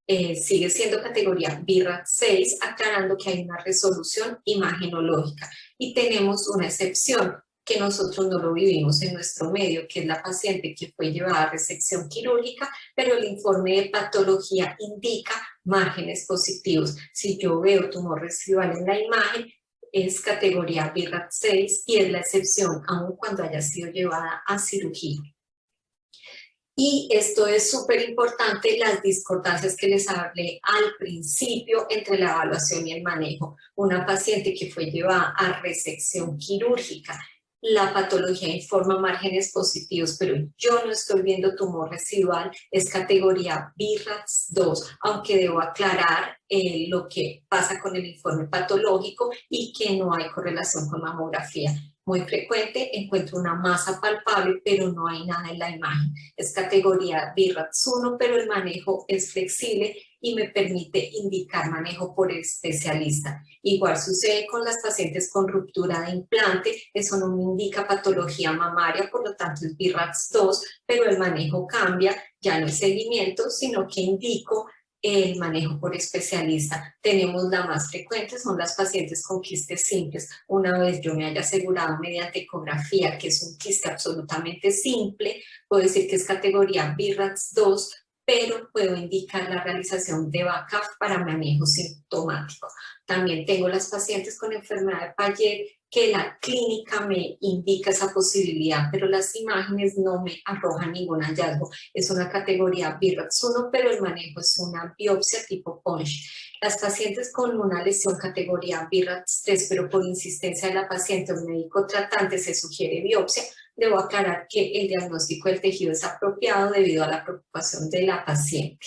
S2: sigue siendo categoría BIRAT 6, aclarando que hay una resolución imagenológica. Y tenemos una excepción, que nosotros no lo vivimos en nuestro medio, que es la paciente que fue llevada a resección quirúrgica, pero el informe de patología indica márgenes positivos. Si yo veo tumor residual en la imagen, es categoría BIRAT 6 y es la excepción, aun cuando haya sido llevada a cirugía. Y esto es súper importante, las discordancias que les hablé al principio entre la evaluación y el manejo. Una paciente que fue llevada a resección quirúrgica, la patología informa márgenes positivos, pero yo no estoy viendo tumor residual, es categoría BIRATS 2, aunque debo aclarar lo que pasa con el informe patológico y que no hay correlación con mamografía. Muy frecuente, encuentro una masa palpable, pero no hay nada en la imagen. Es categoría BIRATS 1, pero el manejo es flexible y me permite indicar manejo por especialista. Igual sucede con las pacientes con ruptura de implante, eso no me indica patología mamaria, por lo tanto es BIRATS 2, pero el manejo cambia, ya no es seguimiento, sino que indico el manejo por especialista. Tenemos la más frecuente, son las pacientes con quistes simples. Una vez yo me haya asegurado mediante ecografía que es un quiste absolutamente simple, puedo decir que es categoría BIRATS 2, pero puedo indicar la realización de backup para manejo sintomático. También tengo las pacientes con enfermedad de Payet, que la clínica me indica esa posibilidad, pero las imágenes no me arrojan ningún hallazgo. Es una categoría BIRATS 1, pero el manejo es una biopsia tipo punch. Las pacientes con una lesión categoría BIRATS 3, pero por insistencia de la paciente o médico tratante se sugiere biopsia, debo aclarar que el diagnóstico del tejido es apropiado debido a la preocupación de la paciente.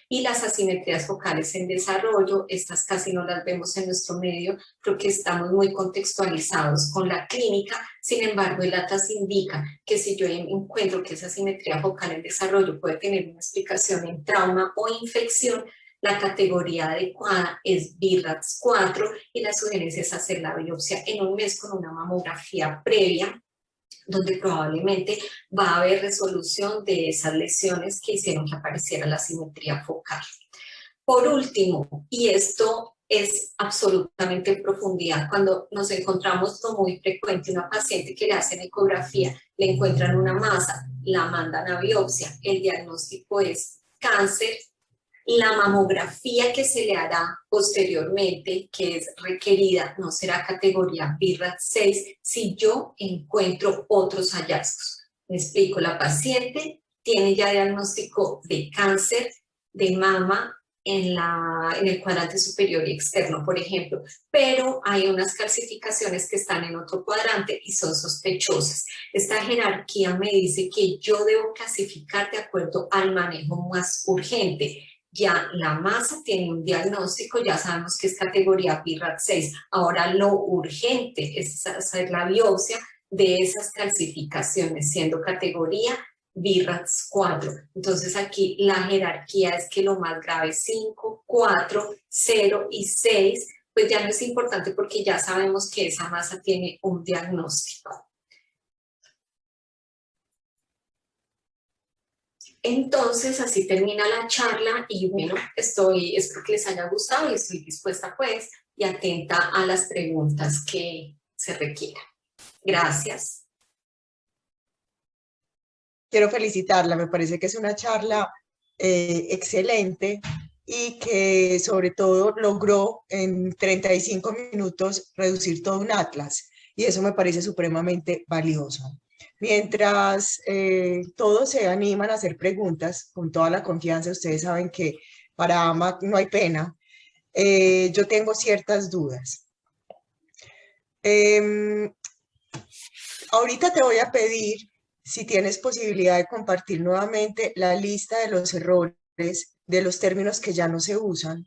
S2: Y las asimetrías focales en desarrollo, estas casi no las vemos en nuestro medio, creo que estamos muy contextualizados con la clínica, sin embargo el ATLAS indica que si yo encuentro que esa asimetría focal en desarrollo puede tener una explicación en trauma o infección, la categoría adecuada es BIRATS 4 y la sugerencia es hacer la biopsia en un mes con una mamografía previa, donde probablemente va a haber resolución de esas lesiones que hicieron que apareciera la asimetría focal. Por último, y esto es absolutamente en profundidad, cuando nos encontramos con muy frecuente una paciente que le hacen ecografía, le encuentran una masa, la mandan a biopsia, el diagnóstico es cáncer. La mamografía que se le hará posteriormente, que es requerida, no será categoría BIRATS 6 si yo encuentro otros hallazgos. Me explico, la paciente tiene ya diagnóstico de cáncer de mama en el cuadrante superior y externo, por ejemplo, pero hay unas calcificaciones que están en otro cuadrante y son sospechosas. Esta jerarquía me dice que yo debo clasificar de acuerdo al manejo más urgente. Ya la masa tiene un diagnóstico, ya sabemos que es categoría BIRATS 6. Ahora lo urgente es hacer la biopsia de esas calcificaciones, siendo categoría BIRATS 4. Entonces aquí la jerarquía es que lo más grave es 5, 4, 0 y 6, pues ya no es importante porque ya sabemos que esa masa tiene un diagnóstico. Entonces, así termina la charla y bueno, espero que les haya gustado y estoy dispuesta pues y atenta a las preguntas que se requieran. Gracias.
S1: Quiero felicitarla, me parece que es una charla excelente y que sobre todo logró en 35 minutos reducir todo un atlas y eso me parece supremamente valioso. Mientras todos se animan a hacer preguntas con toda la confianza, ustedes saben que para AMA no hay pena, yo tengo ciertas dudas. Ahorita te voy a pedir si tienes posibilidad de compartir nuevamente la lista de los errores de los términos que ya no se usan.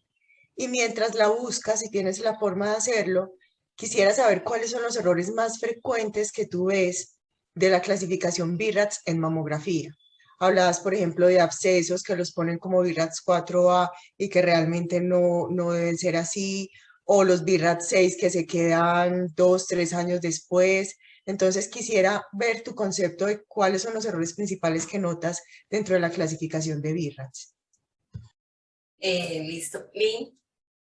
S1: Y mientras la buscas, si tienes la forma de hacerlo, quisiera saber cuáles son los errores más frecuentes que tú ves de la clasificación BIRATS en mamografía. Hablabas, por ejemplo, de abscesos que los ponen como BIRATS 4A y que realmente no deben ser así, o los BIRATS 6 que se quedan 2, 3 años después. Entonces quisiera ver tu concepto de cuáles son los errores principales que notas dentro de la clasificación de BIRATS.
S2: Listo. Lynn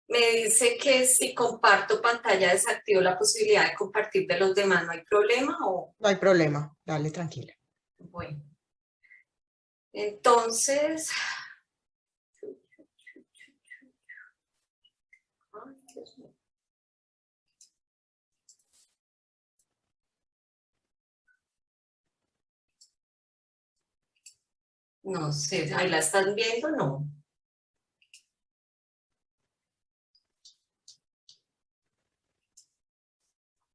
S2: me dice que si comparto pantalla desactivo la posibilidad de compartir de los demás, ¿no hay problema? O,
S1: No hay problema, dale, tranquila.
S2: bueno, entonces, ay, Dios mío. No sé, ahí la están viendo, no.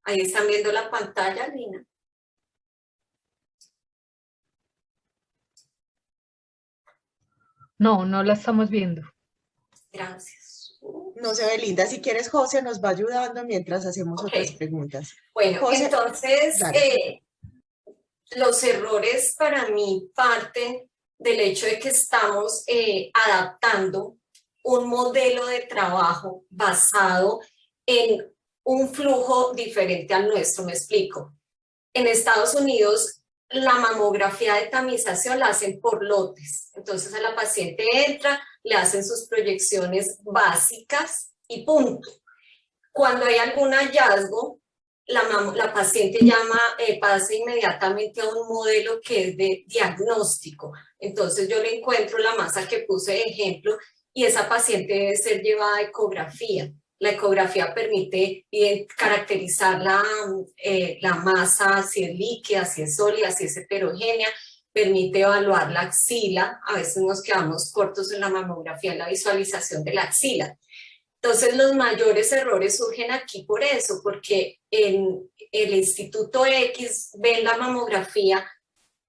S2: Ahí están viendo la pantalla, Lina.
S3: No, no la estamos viendo.
S2: Gracias.
S1: No se ve linda. Si quieres, José nos va ayudando mientras hacemos
S2: Ok.
S1: otras preguntas.
S2: Bueno,
S1: José,
S2: entonces,
S1: dale.
S2: los errores para mí parten del hecho de que estamos adaptando un modelo de trabajo basado en un flujo diferente al nuestro. Me explico. En Estados Unidos, la mamografía de tamización la hacen por lotes. Entonces, a la paciente entra, le hacen sus proyecciones básicas y punto. Cuando hay algún hallazgo, la paciente pasa inmediatamente a un modelo que es de diagnóstico. Entonces yo le encuentro la masa que puse de ejemplo y esa paciente debe ser llevada a ecografía. La ecografía permite caracterizar la masa, si es líquida, si es sólida, si es heterogénea, permite evaluar la axila. A veces nos quedamos cortos en la mamografía en la visualización de la axila. Entonces los mayores errores surgen aquí por eso, porque en el Instituto X ven la mamografía,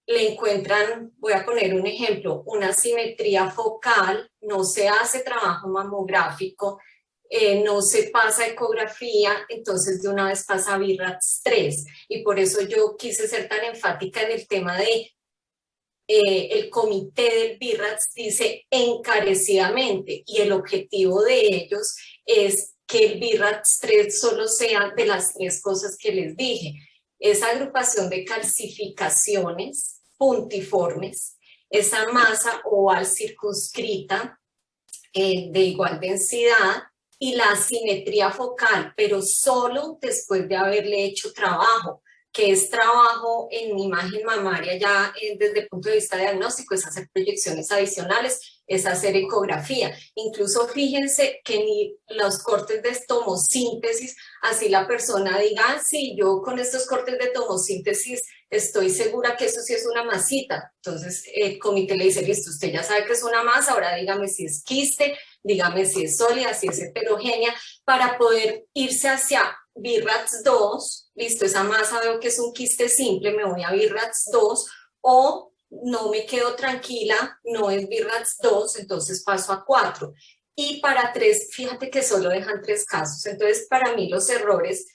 S2: le encuentran, voy a poner un ejemplo, una simetría focal, no se hace trabajo mamográfico, no se pasa ecografía, entonces de una vez pasa a BIRATS 3. Y por eso yo quise ser tan enfática en el tema de el comité del BIRATS dice encarecidamente, y el objetivo de ellos es que el BIRATS 3 solo sea de las tres cosas que les dije. Esa agrupación de calcificaciones puntiformes, esa masa oval circunscrita de igual densidad y la asimetría focal, pero solo después de haberle hecho trabajo, que es trabajo en imagen mamaria ya desde el punto de vista diagnóstico, es hacer proyecciones adicionales, es hacer ecografía. Incluso fíjense que ni los cortes de tomosíntesis, así la persona diga, sí, yo con estos cortes de tomosíntesis estoy segura que eso sí es una masita. Entonces el comité le dice, listo, usted ya sabe que es una masa, ahora dígame si es quiste, dígame si es sólida, si es heterogénea, para poder irse hacia BIRATS 2, listo, esa masa veo que es un quiste simple, me voy a BIRATS 2, o no me quedo tranquila, no es BIRATS 2, entonces paso a 4. Y para 3, fíjate que solo dejan 3 casos, entonces para mí los errores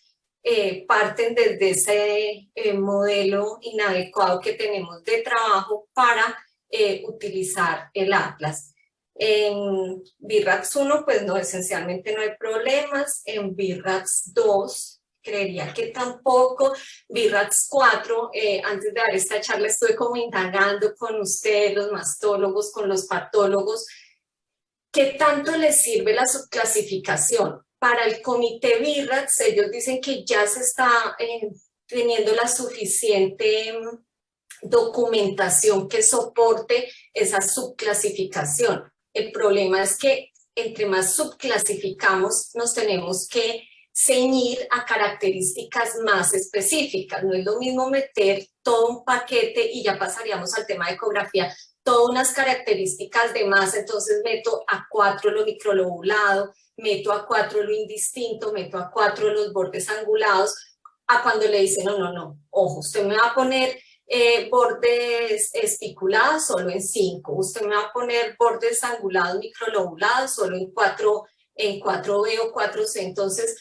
S2: parten desde ese modelo inadecuado que tenemos de trabajo para utilizar el Atlas. En BIRATS 1, pues no, esencialmente no hay problemas. En BIRATS 2, creería que tampoco. BIRATS 4, antes de dar esta charla estuve como indagando con ustedes, los mastólogos, con los patólogos, ¿qué tanto les sirve la subclasificación? Para el comité BIRATS, ellos dicen que ya se está teniendo la suficiente documentación que soporte esa subclasificación. El problema es que entre más subclasificamos, nos tenemos que ceñir a características más específicas. No es lo mismo meter todo un paquete y ya pasaríamos al tema de ecografía, todas unas características de masa, entonces meto a 4 lo microlobulado, meto a 4 lo indistinto, meto a 4 los bordes angulados, a cuando le dicen, no, ojo, usted me va a poner bordes espiculados solo en 5, usted me va a poner bordes angulados microlobulados solo en 4B o 4C, entonces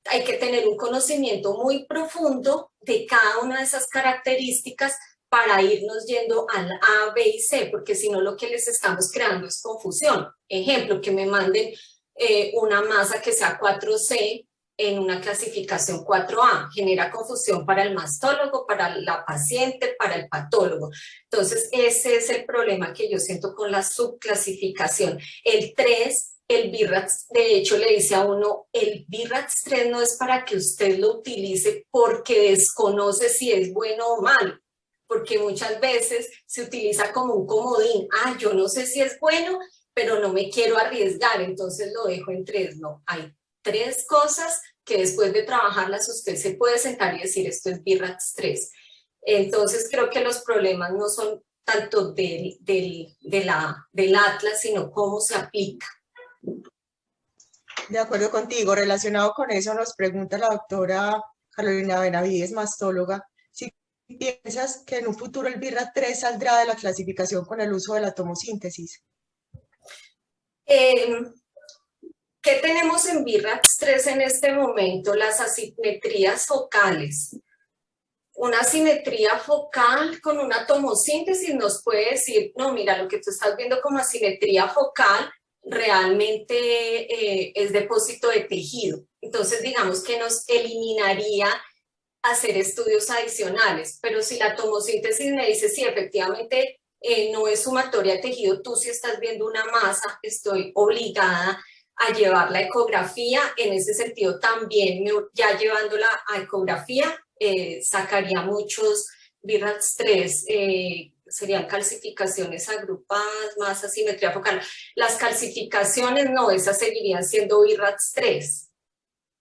S2: hay que tener un conocimiento muy profundo de cada una de esas características para irnos yendo al A, B y C, porque si no lo que les estamos creando es confusión. Ejemplo, que me manden una masa que sea 4C en una clasificación 4A, genera confusión para el mastólogo, para la paciente, para el patólogo. Entonces, ese es el problema que yo siento con la subclasificación. El 3, el BIRATS, de hecho, le dice a uno, el BIRATS 3 no es para que usted lo utilice porque desconoce si es bueno o malo, porque muchas veces se utiliza como un comodín. Yo no sé si es bueno, pero no me quiero arriesgar, entonces lo dejo en 3. No, hay 3 cosas que después de trabajarlas usted se puede sentar y decir esto es BIRATS 3. Entonces creo que los problemas no son tanto del Atlas, sino cómo se aplica.
S1: De acuerdo contigo, relacionado con eso nos pregunta la doctora Carolina Benavides, mastóloga, si piensas que en un futuro el BIRATS 3 saldrá de la clasificación con el uso de la tomosíntesis.
S2: ¿Qué tenemos en BIRATS 3 en este momento? Las asimetrías focales. Una asimetría focal con una tomosíntesis nos puede decir, no, mira, lo que tú estás viendo como asimetría focal realmente es depósito de tejido. Entonces, digamos que nos eliminaría hacer estudios adicionales, pero si la tomosíntesis me dice, sí, efectivamente no es sumatoria de tejido, tú si estás viendo una masa, estoy obligada a llevar la ecografía. En ese sentido también, ya llevándola a ecografía, sacaría muchos BIRATS 3, serían calcificaciones agrupadas, más asimetría focal. Las calcificaciones no, esas seguirían siendo BIRATS 3.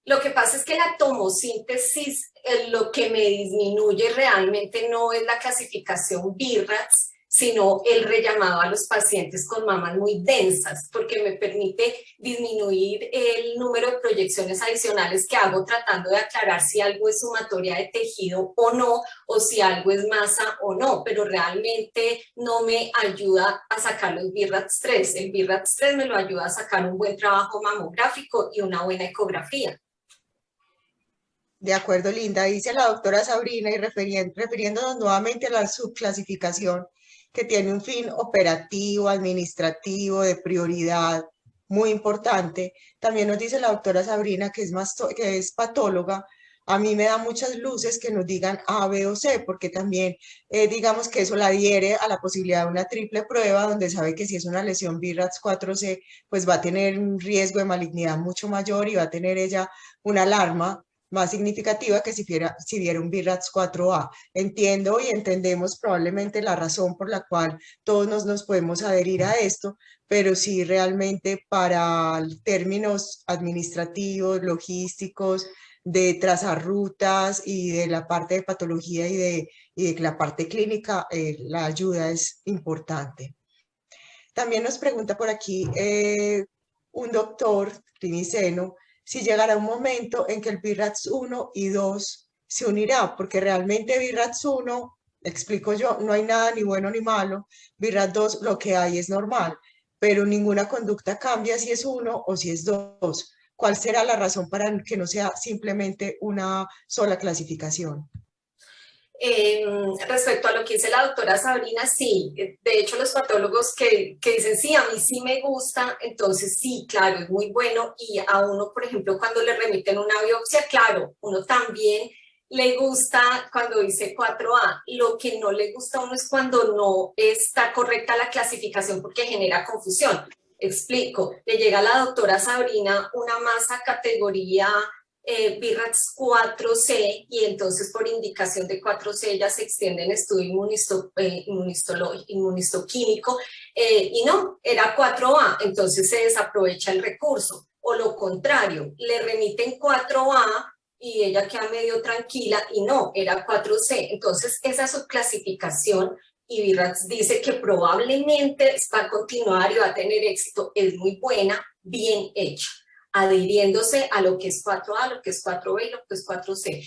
S2: Lo que pasa es que la tomosíntesis, lo que me disminuye realmente no es la clasificación BIRATS, sino el rellamado a los pacientes con mamas muy densas, porque me permite disminuir el número de proyecciones adicionales que hago tratando de aclarar si algo es sumatoria de tejido o no, o si algo es masa o no, pero realmente no me ayuda a sacar los BIRATS 3. El BIRATS 3 me lo ayuda a sacar un buen trabajo mamográfico y una buena ecografía.
S1: De acuerdo, Linda, dice la doctora Sabrina, y refiriéndonos nuevamente a la subclasificación, que tiene un fin operativo, administrativo, de prioridad, muy importante. También nos dice la doctora Sabrina, que es patóloga. A mí me da muchas luces que nos digan A, B o C, porque también digamos que eso la adhiere a la posibilidad de una triple prueba, donde sabe que si es una lesión BIRATS 4C, pues va a tener un riesgo de malignidad mucho mayor y va a tener ella una alarma más significativa que si viera un BIRATS 4A. Entiendo y entendemos probablemente la razón por la cual todos nos podemos adherir a esto, pero sí realmente para términos administrativos, logísticos, de trazar rutas y de la parte de patología y de la parte clínica, la ayuda es importante. También nos pregunta por aquí un doctor cliniceno si llegará un momento en que el BIRATS 1 y 2 se unirá, porque realmente BIRATS 1, explico yo, no hay nada ni bueno ni malo, BIRATS 2 lo que hay es normal, pero ninguna conducta cambia si es 1 o si es 2. ¿Cuál será la razón para que no sea simplemente una sola clasificación?
S2: Respecto a lo que dice la doctora Sabrina, sí, de hecho los patólogos que dicen, sí, a mí sí me gusta, entonces sí, claro, es muy bueno, y a uno, por ejemplo, cuando le remiten una biopsia, claro, uno también le gusta cuando dice 4A, lo que no le gusta a uno es cuando no está correcta la clasificación porque genera confusión. Explico, le llega a la doctora Sabrina una masa categoría BIRATS 4C, y entonces por indicación de 4C ya se extiende en estudio inmunistoquímico, y no, era 4A, entonces se desaprovecha el recurso, o lo contrario, le remiten 4A y ella queda medio tranquila y no, era 4C, entonces esa subclasificación, y BIRATS dice que probablemente va a continuar y va a tener éxito, es muy buena, bien hecha, adhiriéndose a lo que es 4A, lo que es 4B y lo que es 4C.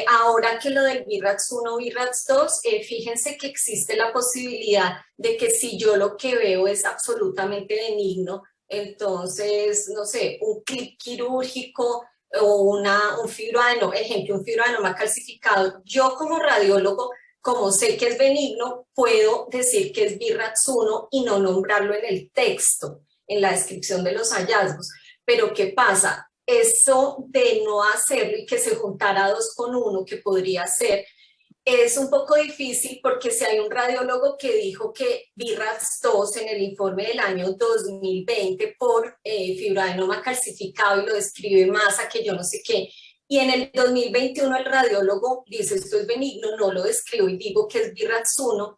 S2: Ahora que lo del BIRATS 1, BIRATS 2, fíjense que existe la posibilidad de que si yo lo que veo es absolutamente benigno, entonces, no sé, un clip quirúrgico o un fibroadenoma, ejemplo, un fibroadenoma calcificado, yo como radiólogo, como sé que es benigno, puedo decir que es BIRATS 1 y no nombrarlo en el texto, en la descripción de los hallazgos. Pero ¿qué pasa? eso de no hacerlo y que se juntara 2 con 1, que podría ser, es un poco difícil porque si hay un radiólogo que dijo que BRAF2 en el informe del año 2020 por fibroadenoma calcificado y lo describe masa que yo no sé qué, y en el 2021 el radiólogo dice esto es benigno, no lo describo y digo que es BRAF1,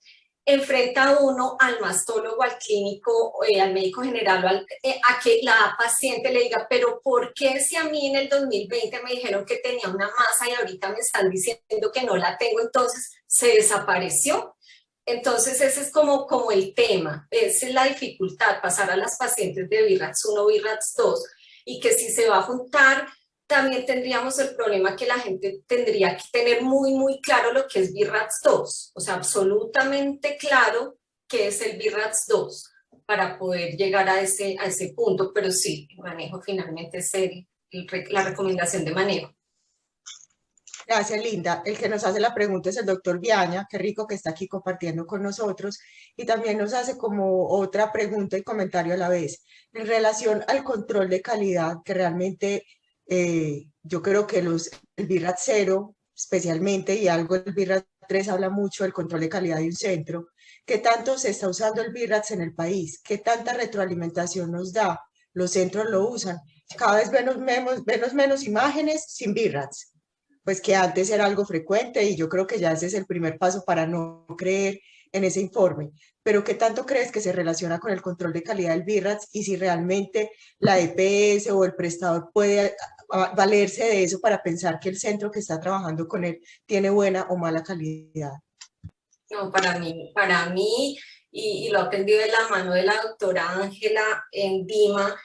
S2: enfrenta a uno al mastólogo, al clínico, al médico general, a que la paciente le diga, pero ¿por qué si a mí en el 2020 me dijeron que tenía una masa y ahorita me están diciendo que no la tengo, entonces se desapareció? Entonces ese es como el tema, esa es la dificultad, pasar a las pacientes de BRAF1, BRAF2, y que si se va a juntar, también tendríamos el problema que la gente tendría que tener muy claro lo que es BRAF2, o sea, absolutamente claro qué es el BRAF2 para poder llegar a ese punto, pero sí, el manejo finalmente es la recomendación de manejo.
S1: Gracias, Linda. El que nos hace la pregunta es el doctor Viaña, qué rico que está aquí compartiendo con nosotros, y también nos hace como otra pregunta y comentario a la vez, en relación al control de calidad, que realmente yo creo que el BIRAT 0 especialmente, y algo el BIRAT 3 habla mucho del control de calidad de un centro. ¿Qué tanto se está usando el BIRAT en el país? ¿Qué tanta retroalimentación nos da? Los centros lo usan. Cada vez vemos menos imágenes sin BIRATs, pues que antes era algo frecuente, y yo creo que ya ese es el primer paso para no creer en ese informe. Pero ¿qué tanto crees que se relaciona con el control de calidad del BIRATS, y si realmente la EPS o el prestador puede valerse de eso para pensar que el centro que está trabajando con él tiene buena o mala calidad?
S2: No, para mí y lo he aprendido de la mano de la doctora Ángela en DIMA,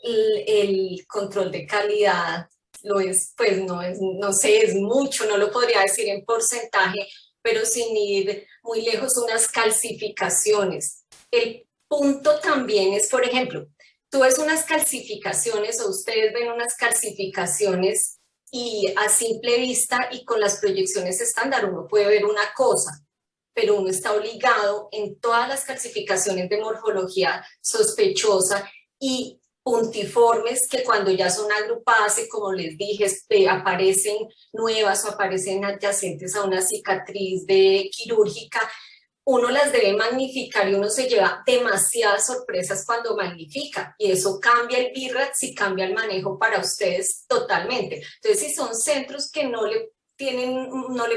S2: el control de calidad lo es, pues no sé, es mucho, no lo podría decir en porcentaje, pero sin ir muy lejos, unas calcificaciones. El punto también es, por ejemplo, tú ves unas calcificaciones o ustedes ven unas calcificaciones y a simple vista y con las proyecciones estándar uno puede ver una cosa, pero uno está obligado en todas las calcificaciones de morfología sospechosa y puntiformes que cuando ya son agrupadas y como les dije aparecen nuevas o aparecen adyacentes a una cicatriz quirúrgica, uno las debe magnificar y uno se lleva demasiadas sorpresas cuando magnifica y eso cambia el BIRATS y cambia el manejo para ustedes totalmente. Entonces, si son centros que no le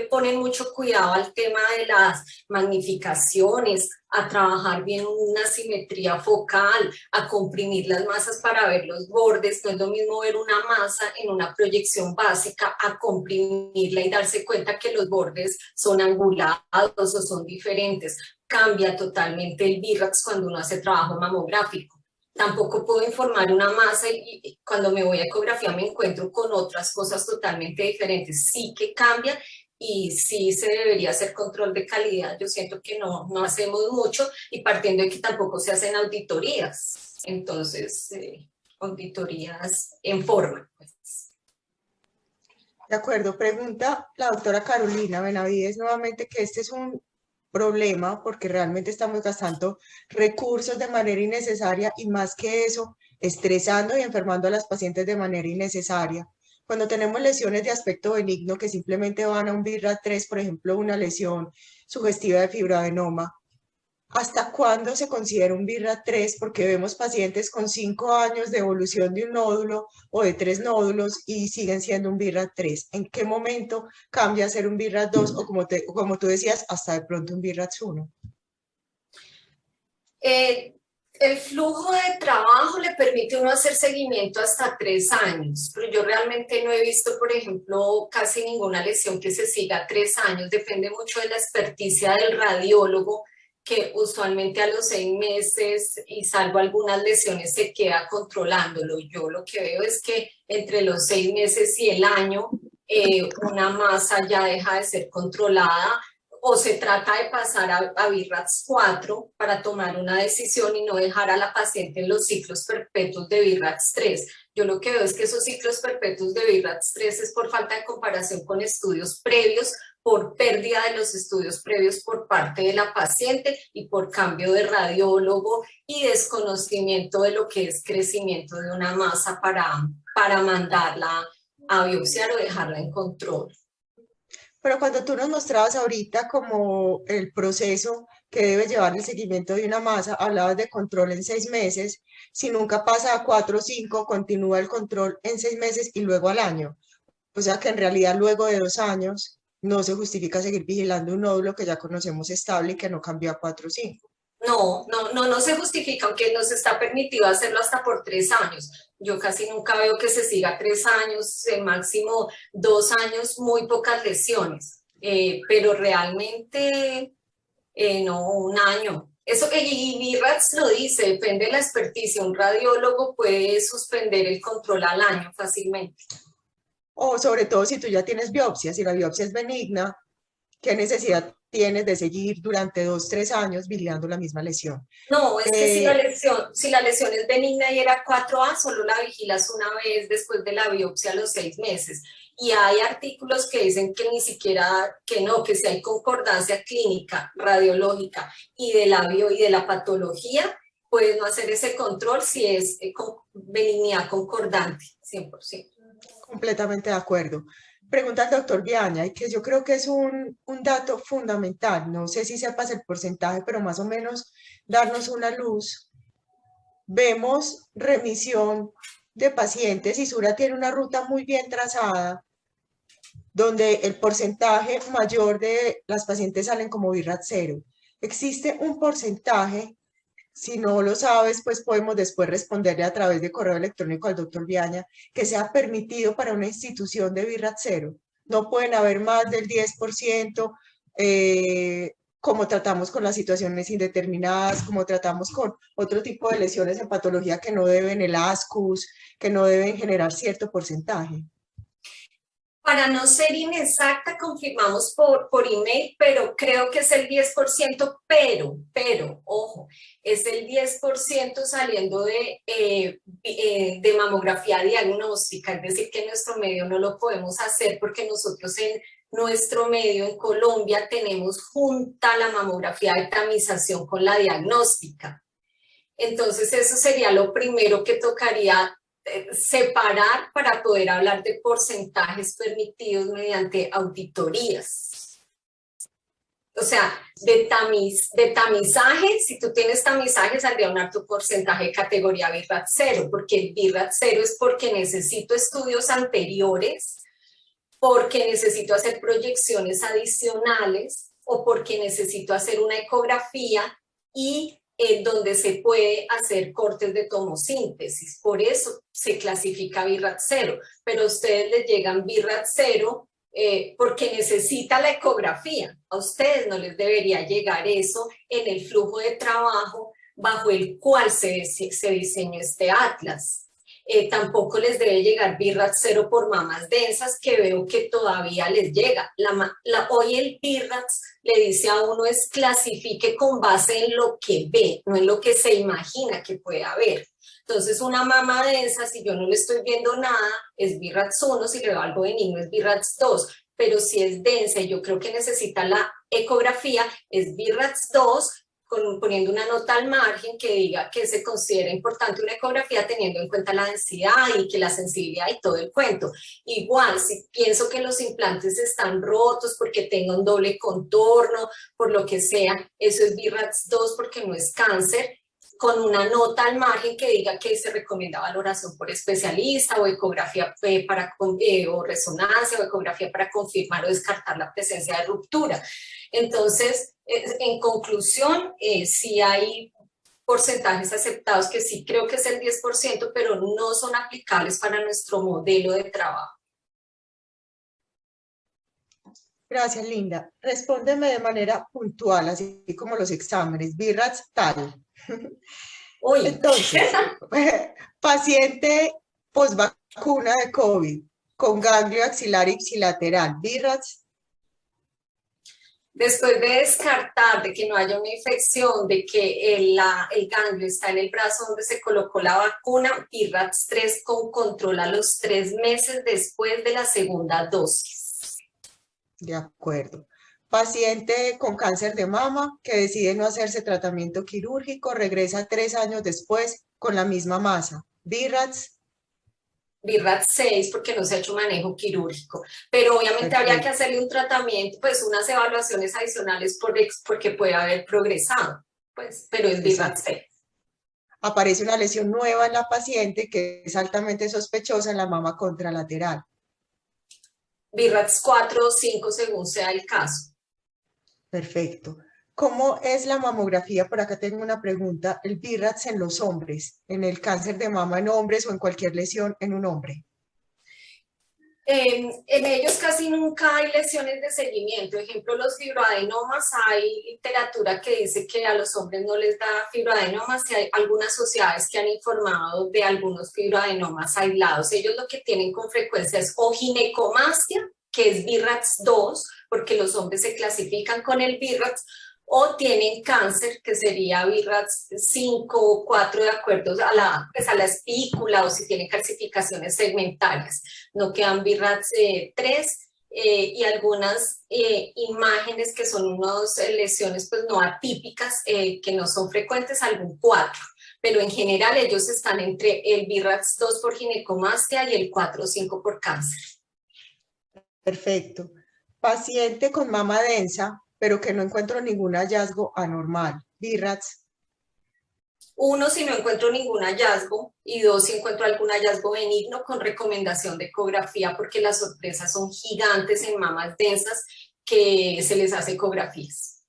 S2: ponen mucho cuidado al tema de las magnificaciones, a trabajar bien una simetría focal, a comprimir las masas para ver los bordes, no es lo mismo ver una masa en una proyección básica a comprimirla y darse cuenta que los bordes son angulados o son diferentes. Cambia totalmente el BIRATS cuando uno hace trabajo mamográfico. Tampoco puedo informar una masa y cuando me voy a ecografía me encuentro con otras cosas totalmente diferentes. Sí que cambia y sí se debería hacer control de calidad. Yo siento que no hacemos mucho y partiendo de que tampoco se hacen auditorías. Entonces, auditorías en forma. Pues.
S1: De acuerdo, pregunta la doctora Carolina Benavides nuevamente que este es un problema porque realmente estamos gastando recursos de manera innecesaria y, más que eso, estresando y enfermando a las pacientes de manera innecesaria. Cuando tenemos lesiones de aspecto benigno que simplemente van a un BIRAT 3, por ejemplo, una lesión sugestiva de fibroadenoma, ¿hasta cuándo se considera un BIRAT 3? Porque vemos pacientes con 5 años de evolución de un nódulo o de 3 nódulos y siguen siendo un BIRAT 3. ¿En qué momento cambia a ser un BIRAT 2 o como tú decías, hasta de pronto un BIRAT 1?
S2: El flujo de trabajo le permite a uno hacer seguimiento hasta 3 años, pero yo realmente no he visto, por ejemplo, casi ninguna lesión que se siga 3 años. Depende mucho de la experticia del radiólogo, que usualmente a los 6 meses, y salvo algunas lesiones, se queda controlándolo. Yo lo que veo es que entre los 6 meses y el año, una masa ya deja de ser controlada, o se trata de pasar a BIRATS 4 para tomar una decisión y no dejar a la paciente en los ciclos perpetuos de BIRATS 3. Yo lo que veo es que esos ciclos perpetuos de BIRATS 3 es por falta de comparación con estudios previos, por pérdida de los estudios previos por parte de la paciente y por cambio de radiólogo y desconocimiento de lo que es crecimiento de una masa para para mandarla a biopsiar o dejarla en control.
S1: Pero cuando tú nos mostrabas ahorita como el proceso que debe llevar el seguimiento de una masa, hablabas de control en 6 meses, si nunca pasa a 4 o 5, continúa el control en 6 meses y luego al año. O sea que en realidad luego de 2 años no se justifica seguir vigilando un nódulo que ya conocemos estable y que no cambió a 4 o 5.
S2: No se justifica, aunque nos está permitido hacerlo hasta por 3 años. Yo casi nunca veo que se siga 3 años, máximo 2 años, muy pocas lesiones, pero realmente no, un año. Eso, y BIRATS lo dice, depende de la experticia. Un radiólogo puede suspender el control al año fácilmente.
S1: O sobre todo si tú ya tienes biopsia, si la biopsia es benigna, ¿qué necesidad tienes de seguir durante 2, 3 años vigilando la misma lesión?
S2: No, es que si la lesión es benigna y era 4A, solo la vigilas una vez después de la biopsia a los 6 meses. Y hay artículos que dicen que ni siquiera, que no, que si hay concordancia clínica, radiológica y de la patología, puedes no hacer ese control si es benignidad concordante, 100%.
S1: Completamente de acuerdo. Pregunta al doctor Viaña, y que yo creo que es un dato fundamental. No sé si sepas el porcentaje, pero más o menos darnos una luz. Vemos remisión de pacientes y Sura tiene una ruta muy bien trazada, donde el porcentaje mayor de las pacientes salen como BIRAT 0. Existe un porcentaje, si no lo sabes, pues podemos después responderle a través de correo electrónico al doctor Viaña, que sea permitido para una institución de BIRAT 0. No pueden haber más del 10%, como tratamos con las situaciones indeterminadas, como tratamos con otro tipo de lesiones en patología que no deben el ASCUS, que no deben generar cierto porcentaje.
S2: Para no ser inexacta, confirmamos por email, pero creo que es el 10%, pero, ojo, es el 10% saliendo de mamografía diagnóstica, es decir, que en nuestro medio no lo podemos hacer porque nosotros en nuestro medio en Colombia tenemos junta la mamografía de tamización con la diagnóstica. Entonces, eso sería lo primero que tocaría separar para poder hablar de porcentajes permitidos mediante auditorías. O sea, de tamizaje, si tú tienes tamizaje, saldría un alto porcentaje de categoría BIRAT 0, porque el BIRAT 0 es porque necesito estudios anteriores, porque necesito hacer proyecciones adicionales o porque necesito hacer una ecografía y donde se puede hacer cortes de tomosíntesis. Por eso se clasifica BIRAT 0, pero a ustedes les llegan BIRAT 0 porque necesita la ecografía. A ustedes no les debería llegar eso en el flujo de trabajo bajo el cual se diseñó este atlas. Tampoco les debe llegar BIRAT 0 por mamas densas, que veo que todavía les llega. Hoy el BIRAT le dice a uno es clasifique con base en lo que ve, no en lo que se imagina que puede haber. Entonces, una mama densa, si yo no le estoy viendo nada, es BIRAT 1, si le veo algo benigno es BIRAT 2, pero si es densa y yo creo que necesita la ecografía, es BIRAT 2, poniendo una nota al margen que diga que se considera importante una ecografía teniendo en cuenta la densidad y que la sensibilidad y todo el cuento. Igual, si pienso que los implantes están rotos porque tenga un doble contorno, por lo que sea, eso es BIRAT 2 porque no es cáncer, con una nota al margen que diga que se recomienda valoración por especialista o ecografía o resonancia o ecografía para confirmar o descartar la presencia de ruptura. Entonces, en conclusión, sí hay porcentajes aceptados que sí creo que es el 10%, pero no son aplicables para nuestro modelo de trabajo.
S1: Gracias, Linda. Respóndeme de manera puntual, así como los exámenes. BIRAT tal.
S2: Uy.
S1: Entonces, paciente postvacuna de COVID con ganglio axilar ipsilateral, BIRAT.
S2: Después de descartar de que no haya una infección, de que el ganglio está en el brazo donde se colocó la vacuna, BIRAT 3 con control a los 3 meses después de la segunda dosis.
S1: De acuerdo. Paciente con cáncer de mama que decide no hacerse tratamiento quirúrgico, regresa 3 años después con la misma masa. BIRAT.
S2: BIRAT 6 porque no se ha hecho manejo quirúrgico, pero obviamente habría que
S1: Perfecto.
S2: hacerle un tratamiento, pues unas evaluaciones adicionales porque puede haber progresado, pues, pero es BIRAT
S1: Exacto.
S2: 6.
S1: Aparece una lesión nueva en la paciente que es altamente sospechosa en la mama contralateral.
S2: BIRATS 4 o 5 según sea el caso.
S1: Perfecto. ¿Cómo es la mamografía? Por acá tengo una pregunta. El BIRATS en los hombres, en el cáncer de mama en hombres o en cualquier lesión en un hombre.
S2: En ellos casi nunca hay lesiones de seguimiento. Por ejemplo, los fibroadenomas, hay literatura que dice que a los hombres no les da fibroadenomas y hay algunas sociedades que han informado de algunos fibroadenomas aislados. Ellos lo que tienen con frecuencia es o ginecomastia, que es BIRATS 2, porque los hombres se clasifican con el BIRATS, o tienen cáncer, que sería BIRATS 5 o 4 de acuerdo a la espícula, o si tienen calcificaciones segmentales. No quedan BIRATS 3 y algunas imágenes que son unas lesiones pues no atípicas, que no son frecuentes, algún 4. Pero en general ellos están entre el BIRATS 2 por ginecomastia y el 4 o 5 por cáncer.
S1: Perfecto. Paciente con mama densa, pero que no encuentro ningún hallazgo anormal. BIRATS.
S2: 1, si no encuentro ningún hallazgo, y 2, si encuentro algún hallazgo benigno con recomendación de ecografía, porque las sorpresas son gigantes en mamas densas que se les hace ecografías.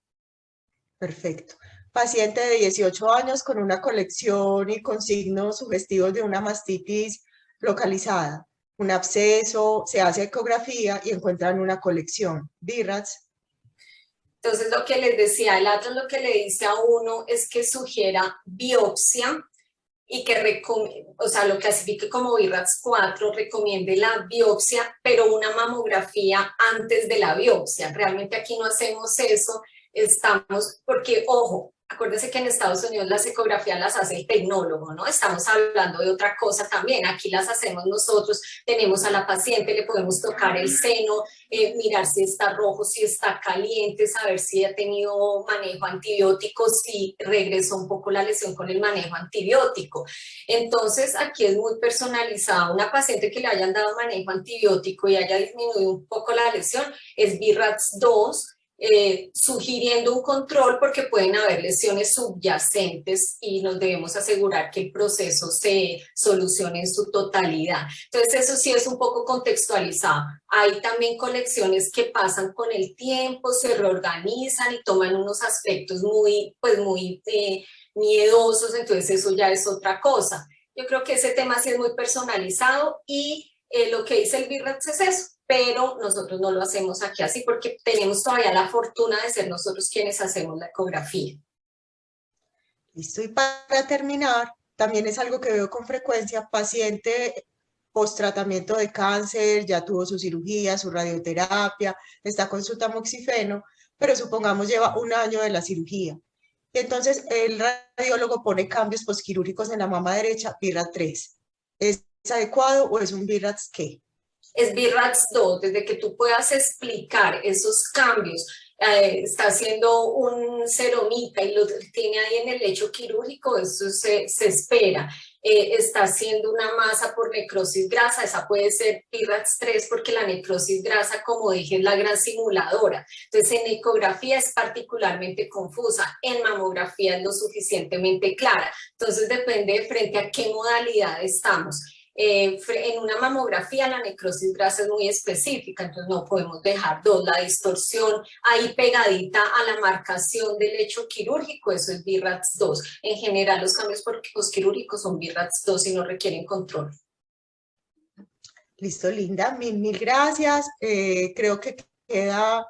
S1: Perfecto. Paciente de 18 años con una colección y con signos sugestivos de una mastitis localizada. Un absceso, se hace ecografía y encuentran una colección. BIRATS.
S2: Entonces, lo que les decía, el Atlas lo que le dice a uno es que sugiera biopsia y que o sea, lo clasifique como BIRATS 4, recomiende la biopsia, pero una mamografía antes de la biopsia. Realmente aquí no hacemos eso, porque ojo, acuérdense que en Estados Unidos las ecografías las hace el tecnólogo, ¿no? Estamos hablando de otra cosa también, aquí las hacemos nosotros, tenemos a la paciente, le podemos tocar el seno, mirar si está rojo, si está caliente, saber si ha tenido manejo antibiótico, si regresó un poco la lesión con el manejo antibiótico. Entonces, aquí es muy personalizado. Una paciente que le hayan dado manejo antibiótico y haya disminuido un poco la lesión es BIRATS 2, sugiriendo un control porque pueden haber lesiones subyacentes y nos debemos asegurar que el proceso se solucione en su totalidad. Entonces eso sí es un poco contextualizado. Hay también colecciones que pasan con el tiempo, se reorganizan y toman unos aspectos muy miedosos, entonces eso ya es otra cosa. Yo creo que ese tema sí es muy personalizado y lo que dice el BIRATS es eso, pero nosotros no lo hacemos aquí así porque tenemos todavía la fortuna de ser nosotros quienes hacemos la ecografía.
S1: Listo. Y para terminar, también es algo que veo con frecuencia, paciente post-tratamiento de cáncer, ya tuvo su cirugía, su radioterapia, está con su tamoxifeno, pero supongamos lleva un año de la cirugía. Y entonces el radiólogo pone cambios postquirúrgicos en la mama derecha, BIRAT 3. ¿Es adecuado o es un BIRAT qué?
S2: Es BIRATS 2, desde que tú puedas explicar esos cambios, está haciendo un seromita y lo tiene ahí en el lecho quirúrgico, eso se espera. Está haciendo una masa por necrosis grasa, esa puede ser BIRATS 3 porque la necrosis grasa, como dije, es la gran simuladora. Entonces, en ecografía es particularmente confusa, en mamografía es lo suficientemente clara. Entonces, depende de frente a qué modalidad estamos. En una mamografía la necrosis grasa es muy específica, entonces no podemos dejar dos, la distorsión ahí pegadita a la marcación del lecho quirúrgico, eso es BIRATS 2. En general los cambios postquirúrgicos son BIRATS 2 y no requieren control.
S1: Listo, Linda, mil gracias. Creo que queda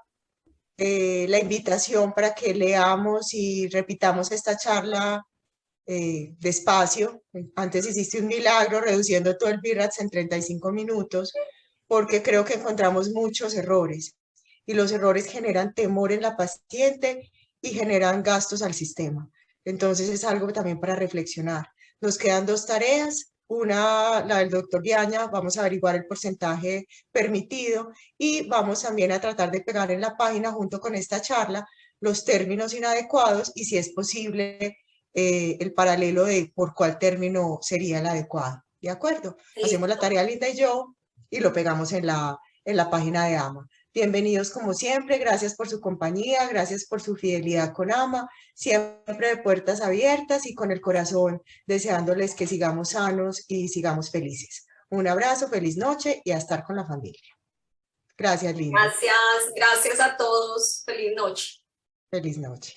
S1: la invitación para que leamos y repitamos esta charla despacio. Antes hiciste un milagro reduciendo todo el BIRATS en 35 minutos, porque creo que encontramos muchos errores y los errores generan temor en la paciente y generan gastos al sistema. Entonces es algo también para reflexionar. Nos quedan dos tareas. Una, la del doctor Viaña, vamos a averiguar el porcentaje permitido y vamos también a tratar de pegar en la página junto con esta charla los términos inadecuados y si es posible el paralelo de por cuál término sería el adecuado. ¿De acuerdo?
S2: Listo.
S1: Hacemos la tarea Linda y yo y lo pegamos en la página de AMA. Bienvenidos como siempre, gracias por su compañía, gracias por su fidelidad con AMA, siempre de puertas abiertas y con el corazón deseándoles que sigamos sanos y sigamos felices. Un abrazo, feliz noche y a estar con la familia. Gracias, Linda.
S2: Gracias, gracias a todos. Feliz noche.
S1: Feliz noche.